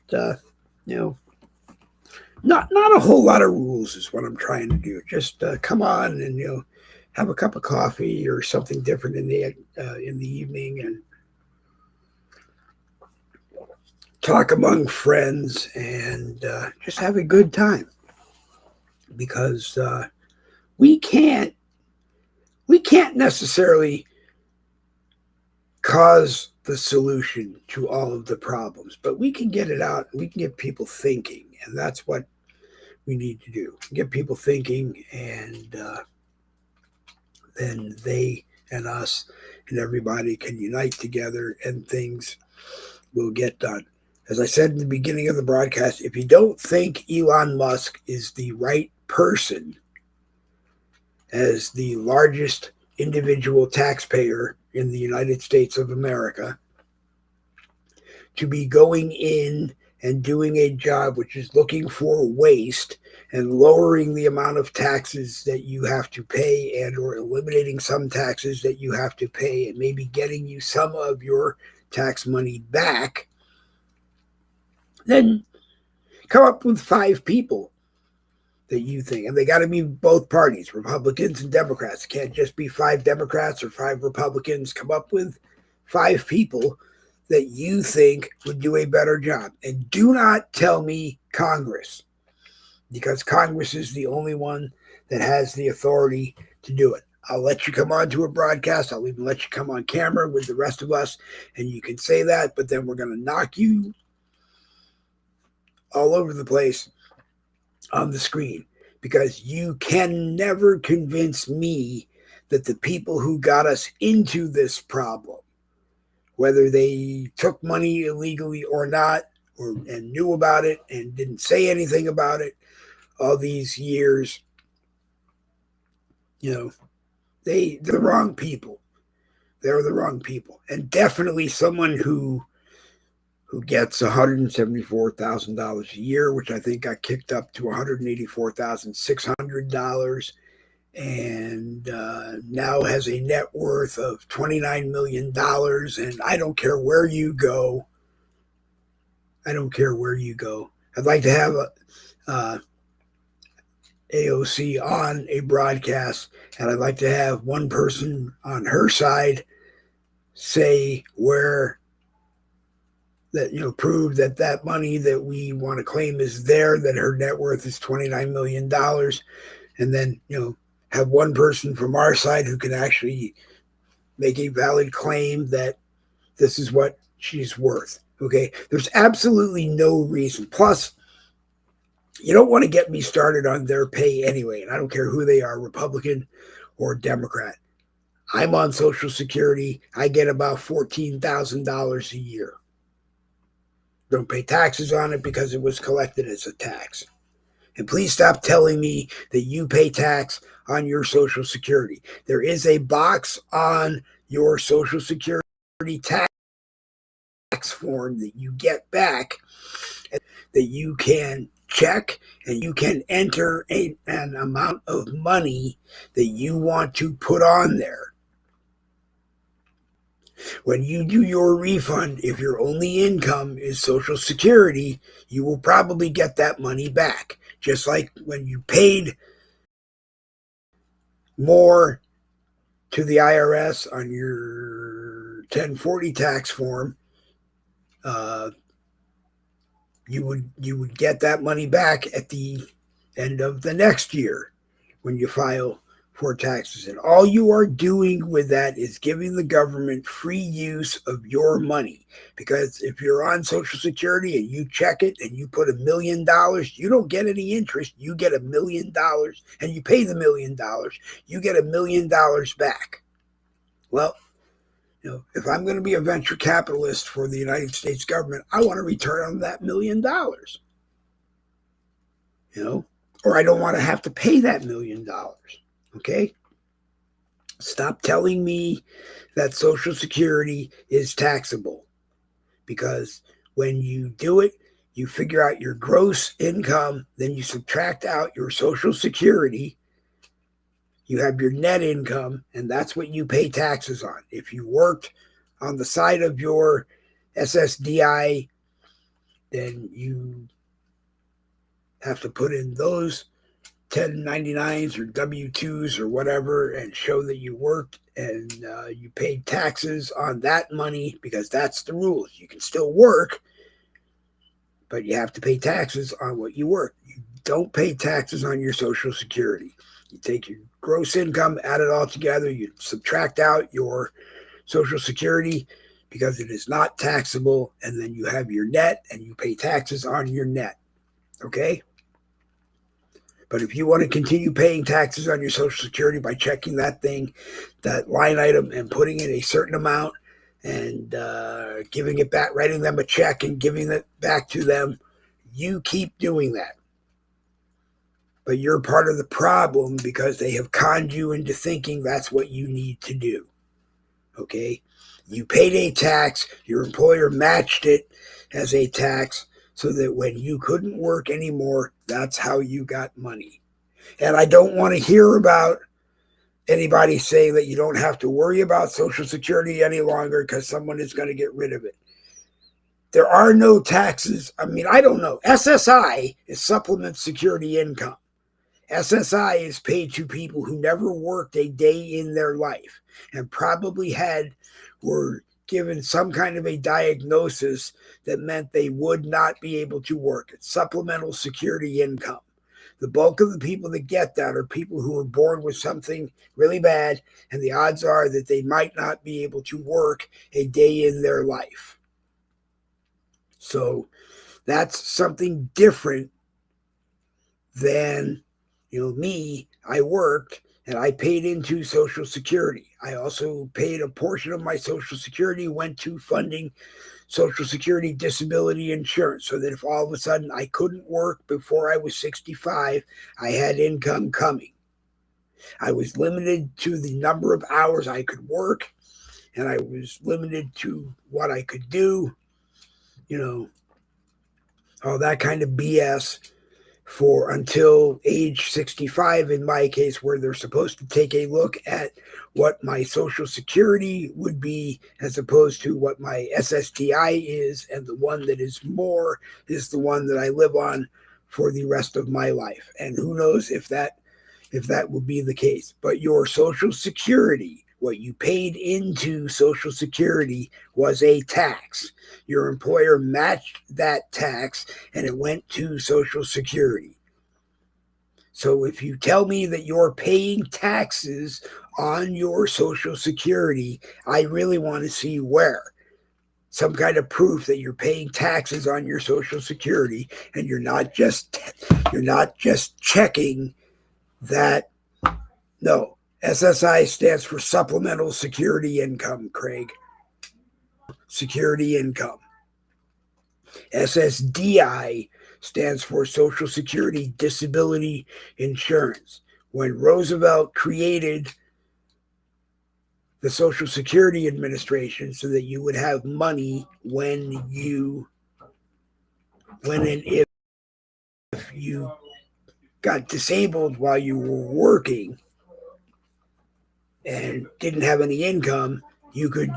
not a whole lot of rules is what I'm trying to do. Just come on and, have a cup of coffee or something different in the evening and talk among friends and just have a good time. Because we can't necessarily cause the solution to all of the problems, but we can get it out and we can get people thinking, and that's what we need to do. Get people thinking, and then they and us and everybody can unite together and things will get done. As I said in the beginning of the broadcast, if you don't think Elon Musk is the right person as the largest individual taxpayer in the United States of America to be going in and doing a job which is looking for waste and lowering the amount of taxes that you have to pay and or eliminating some taxes that you have to pay and maybe getting you some of your tax money back, then come up with 5 people that you think, and they got to be both parties, Republicans and Democrats. It can't just be 5 Democrats or 5 Republicans. Come up with 5 people that you think would do a better job. And do not tell me Congress, because Congress is the only one that has the authority to do it. I'll let you come on to a broadcast. I'll even let you come on camera with the rest of us, and you can say that, but then we're going to knock you all over the place on the screen, because you can never convince me that the people who got us into this problem, whether they took money illegally or not, and knew about it and didn't say anything about it all these years, they're the wrong people. They're the wrong people. And definitely someone who who gets $174,000 a year, which I think got kicked up to $184,600, and now has a net worth of $29 million. And I don't care where you go. I don't care where you go. I'd like to have AOC on a broadcast, and I'd like to have one person on her side say where that, prove that that money that we want to claim is there, that her net worth is $29 million, and then, have one person from our side who can actually make a valid claim that this is what she's worth. Okay. There's absolutely no reason. Plus, you don't want to get me started on their pay anyway. And I don't care who they are, Republican or Democrat. I'm on Social Security. I get about $14,000 a year. Don't pay taxes on it because it was collected as a tax. And please stop telling me that you pay tax on your Social Security. There is a box on your Social Security tax form that you get back that you can check, and you can enter an amount of money that you want to put on there. When you do your refund, if your only income is Social Security, you will probably get that money back. Just like when you paid more to the IRS on your 1040 tax form, you would get that money back at the end of the next year when you file for taxes. And all you are doing with that is giving the government free use of your money. Because if you're on Social Security and you check it and you put $1 million, you don't get any interest. You get $1 million, and you pay the $1 million. You get $1 million back. Well, if I'm going to be a venture capitalist for the United States government, I want a return on that $1 million. Or I don't want to have to pay that $1 million. Okay? Stop telling me that Social Security is taxable, because when you do it, you figure out your gross income, then you subtract out your Social Security. You have your net income, and that's what you pay taxes on. If you worked on the side of your SSDI, then you have to put in those 1099s or W-2s or whatever and show that you worked, and you paid taxes on that money, because that's the rules. You can still work, but you have to pay taxes on what you work. You don't pay taxes on your Social Security. You take your gross income, add it all together, you subtract out your Social Security because it is not taxable, and then you have your net, and you pay taxes on your net. Okay? But if you want to continue paying taxes on your Social Security by checking that line item, and putting in a certain amount, and giving it back, writing them a check and giving it back to them, you keep doing that. But you're part of the problem, because they have conned you into thinking that's what you need to do. Okay? You paid a tax, your employer matched it as a tax, so that when you couldn't work anymore, that's how you got money. And I don't want to hear about anybody saying that you don't have to worry about Social Security any longer because someone is going to get rid of it. There are no taxes. I mean, I don't know. SSI is Supplement Security Income. SSI is paid to people who never worked a day in their life and probably were given some kind of a diagnosis that meant they would not be able to work. It's supplemental security income. The bulk of the people that get that are people who were born with something really bad, and the odds are that they might not be able to work a day in their life. So that's something different than, me. I worked and I paid into Social Security. I also paid a portion of my Social Security went to funding Social Security disability insurance, so that if all of a sudden I couldn't work before I was 65, I had income coming. I was limited to the number of hours I could work, and I was limited to what I could do. all that kind of BS for until age 65 in my case, where they're supposed to take a look at what my Social Security would be as opposed to what my SSDI is, and the one that is more is the one that I live on for the rest of my life. And who knows if that will be the case. But your Social Security, what you paid into Social Security, was a tax. Your employer matched that tax and it went to Social Security. So if you tell me that you're paying taxes on your Social Security, I really want to see where. Some kind of proof that you're paying taxes on your Social Security, and you're not just checking that. No, SSI stands for Supplemental Security Income, Craig. Security income. SSDI stands for Social Security Disability Insurance. When Roosevelt created the Social Security Administration so that you would have money when and if you got disabled while you were working and didn't have any income, you could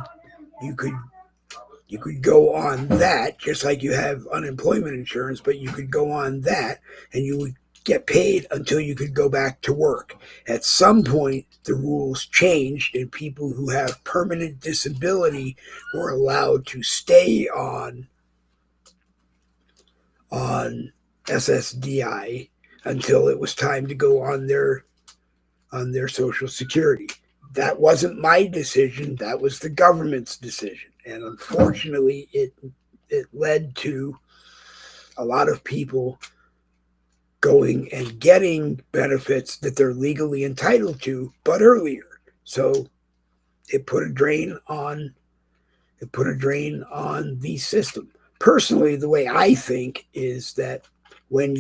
go on that, just like you have unemployment insurance, but you could go on that and you would get paid until you could go back to work. At some point, the rules changed and people who have permanent disability were allowed to stay on SSDI until it was time to go on their Social Security. That wasn't my decision. That was the government's decision. And unfortunately, it led to a lot of people going and getting benefits that they're legally entitled to, but earlier. So it put a drain on the system. Personally, the way I think is that if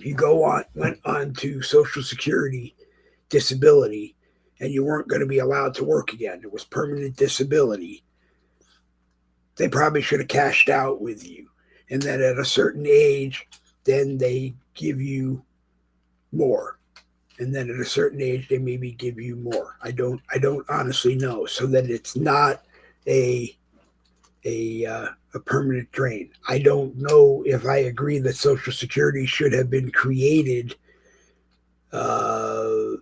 you went on to Social Security disability and you weren't going to be allowed to work again, it was permanent disability, they probably should have cashed out with you. And then at a certain age, then they give you more. And then at a certain age, they maybe give you more. I don't honestly know, so that it's not a permanent drain. I don't know if I agree that Social Security should have been created as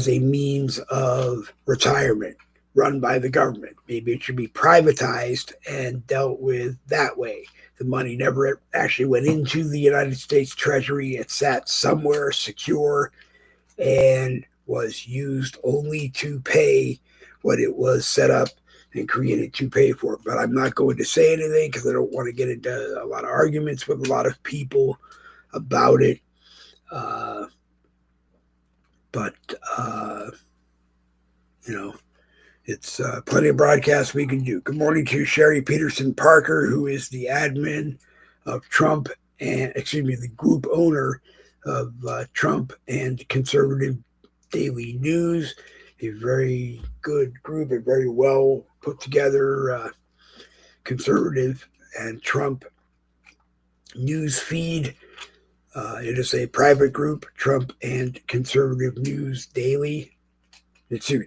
a means of retirement run by the government. Maybe it should be privatized and dealt with that way. The money never actually went into the United States Treasury. It sat somewhere secure and was used only to pay what it was set up and created to pay for. But I'm not going to say anything because I don't want to get into a lot of arguments with a lot of people about it. But it's plenty of broadcasts we can do. Good morning to Sherry Peterson Parker, who is the admin of Trump and, the group owner of Trump and Conservative Daily News. A very good group, a very well put together conservative and Trump news feed. It is a private group, Trump and Conservative News Daily.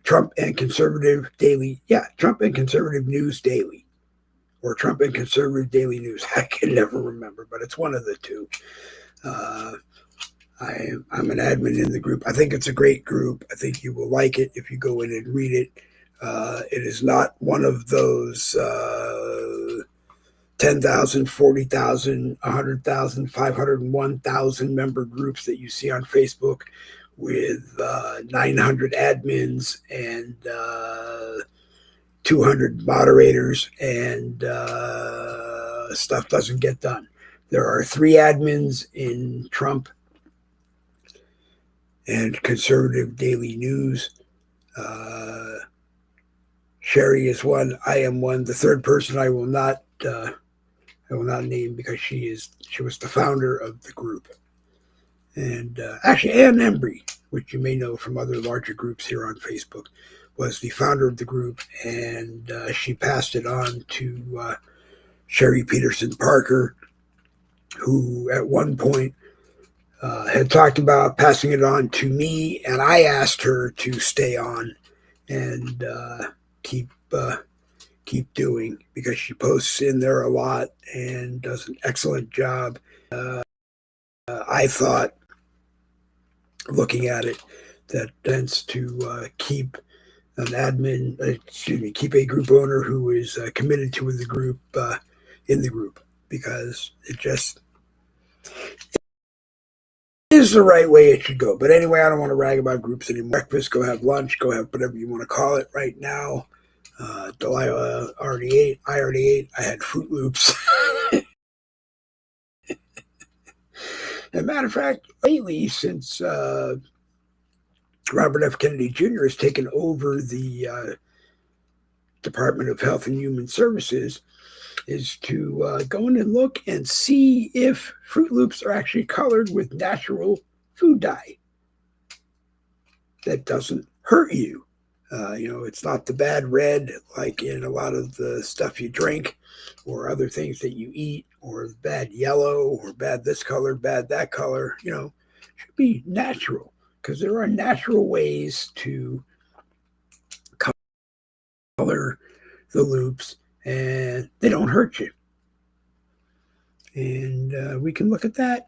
Trump and Conservative Daily. Yeah, Trump and Conservative News Daily. Or Trump and Conservative Daily News. I can never remember, but it's one of the two. I'm an admin in the group. I think it's a great group. I think you will like it if you go in and read it. It is not one of those 10,000, 40,000, 100,000, 501,000 member groups that you see on Facebook with 900 admins and 200 moderators, and stuff doesn't get done. There are 3 admins in Trump and Conservative Daily News. Sherry is one. I am one. The third person I will not name because she was the founder of the group. And actually, Ann Embry, which you may know from other larger groups here on Facebook. was the founder of the group, and she passed it on to Sherry Peterson Parker, who at one point had talked about passing it on to me, and I asked her to stay on and keep doing, because she posts in there a lot and does an excellent job. I thought, looking at it, that tends to keep an admin, keep a group owner who is committed to the group in the group, because it just is the right way it should go. But anyway, I don't want to rag about groups anymore. Breakfast, go have lunch, go have whatever you want to call it right now. Delilah already ate. I already ate. I had Fruit Loops. As a matter of fact, lately, since Robert F. Kennedy Jr. has taken over the Department of Health and Human Services, is to go in and look and see if Fruit Loops are actually colored with natural food dye that doesn't hurt you. It's not the bad red like in a lot of the stuff you drink or other things that you eat, or bad yellow or bad this color, bad that color. It should be natural, because there are natural ways to color the loops and they don't hurt you. And we can look at that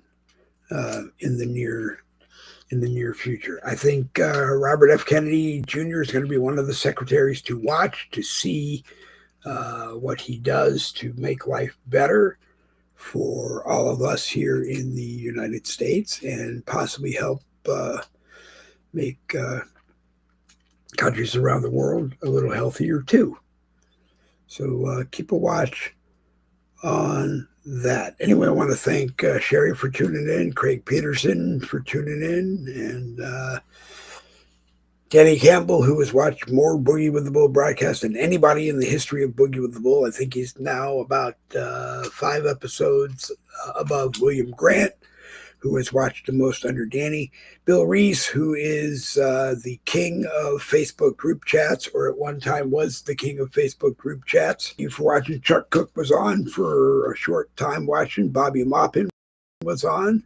in the near future. I think Robert F. Kennedy Jr. is going to be one of the secretaries to watch, to see what he does to make life better for all of us here in the United States, and possibly help make countries around the world a little healthier too. So keep a watch on that. Anyway, I want to thank Sherry for tuning in, Craig Peterson for tuning in, and Danny Campbell, who has watched more Boogie with the Bull broadcasts than anybody in the history of Boogie with the Bull. I think he's now about 5 episodes above William Grant, who has watched the most under Danny. Bill Reese, who is the king of Facebook group chats, or at one time was the king of Facebook group chats. Thank you for watching. Chuck Cook was on for a short time watching. Bobby Maupin was on.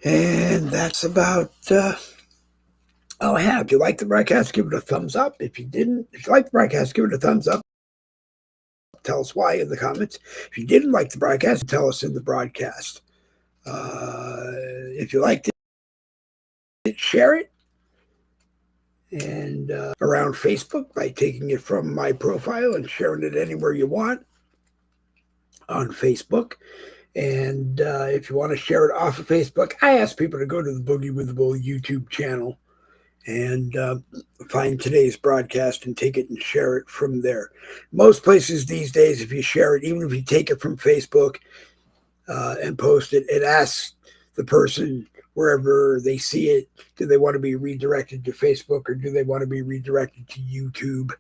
And that's about all I have. If you like the broadcast, give it a thumbs up. If you like the broadcast, give it a thumbs up. Tell us why in the comments. If you didn't like the broadcast, tell us in the broadcast. If you liked it, share it. And around Facebook by taking it from my profile and sharing it anywhere you want on Facebook. And if you want to share it off of Facebook, I ask people to go to the Boogie with the Bull YouTube channel and find today's broadcast and take it and share it from there. Most places these days, if you share it, even if you take it from Facebook and post it, it asks the person wherever they see it, do they want to be redirected to Facebook or do they want to be redirected to YouTube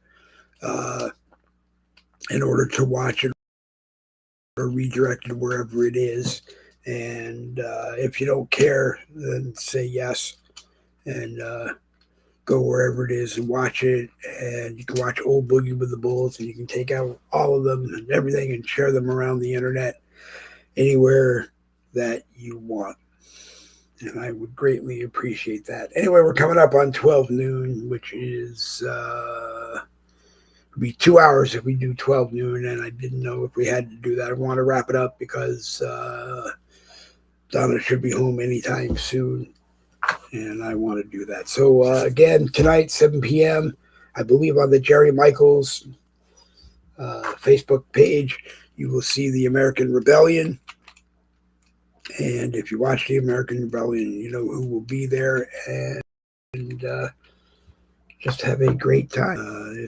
in order to watch it, or redirected wherever it is. And if you don't care, then say yes and go wherever it is and watch it. And you can watch old Boogie with the Bulls, and you can take out all of them and everything and share them around the internet anywhere that you want. And I would greatly appreciate that. Anyway, we're coming up on 12 noon, which is it'll be 2 hours if we do 12 noon. And I didn't know if we had to do that. I want to wrap it up because Donna should be home anytime soon. And I want to do that. So again, tonight, 7 p.m., I believe on the Jerry Michaels Facebook page, you will see the American Rebellion. And if you watch the American Rebellion, you know who will be there. And just have a great time.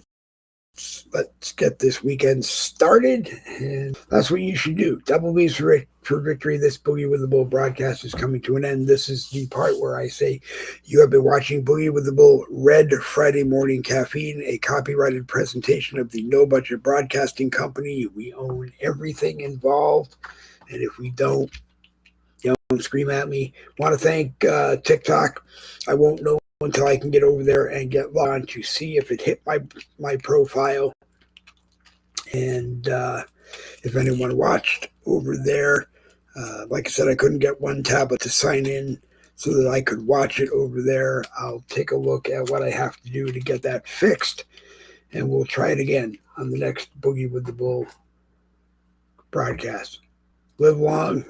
Let's get this weekend started. And that's what you should do. Double B's for victory. This Boogie with the Bull broadcast is coming to an end. This is the part where I say you have been watching Boogie with the Bull Red Friday Morning Caffeine, a copyrighted presentation of the No Budget Broadcasting Company. We own everything involved. And if we don't scream at me. Want to thank TikTok. I won't know until I can get over there and get logged on to see if it hit my profile. And if anyone watched over there, like I said, I couldn't get one tablet to sign in so that I could watch it over there. I'll take a look at what I have to do to get that fixed, and we'll try it again on the next Boogie with the Bull broadcast. Live long,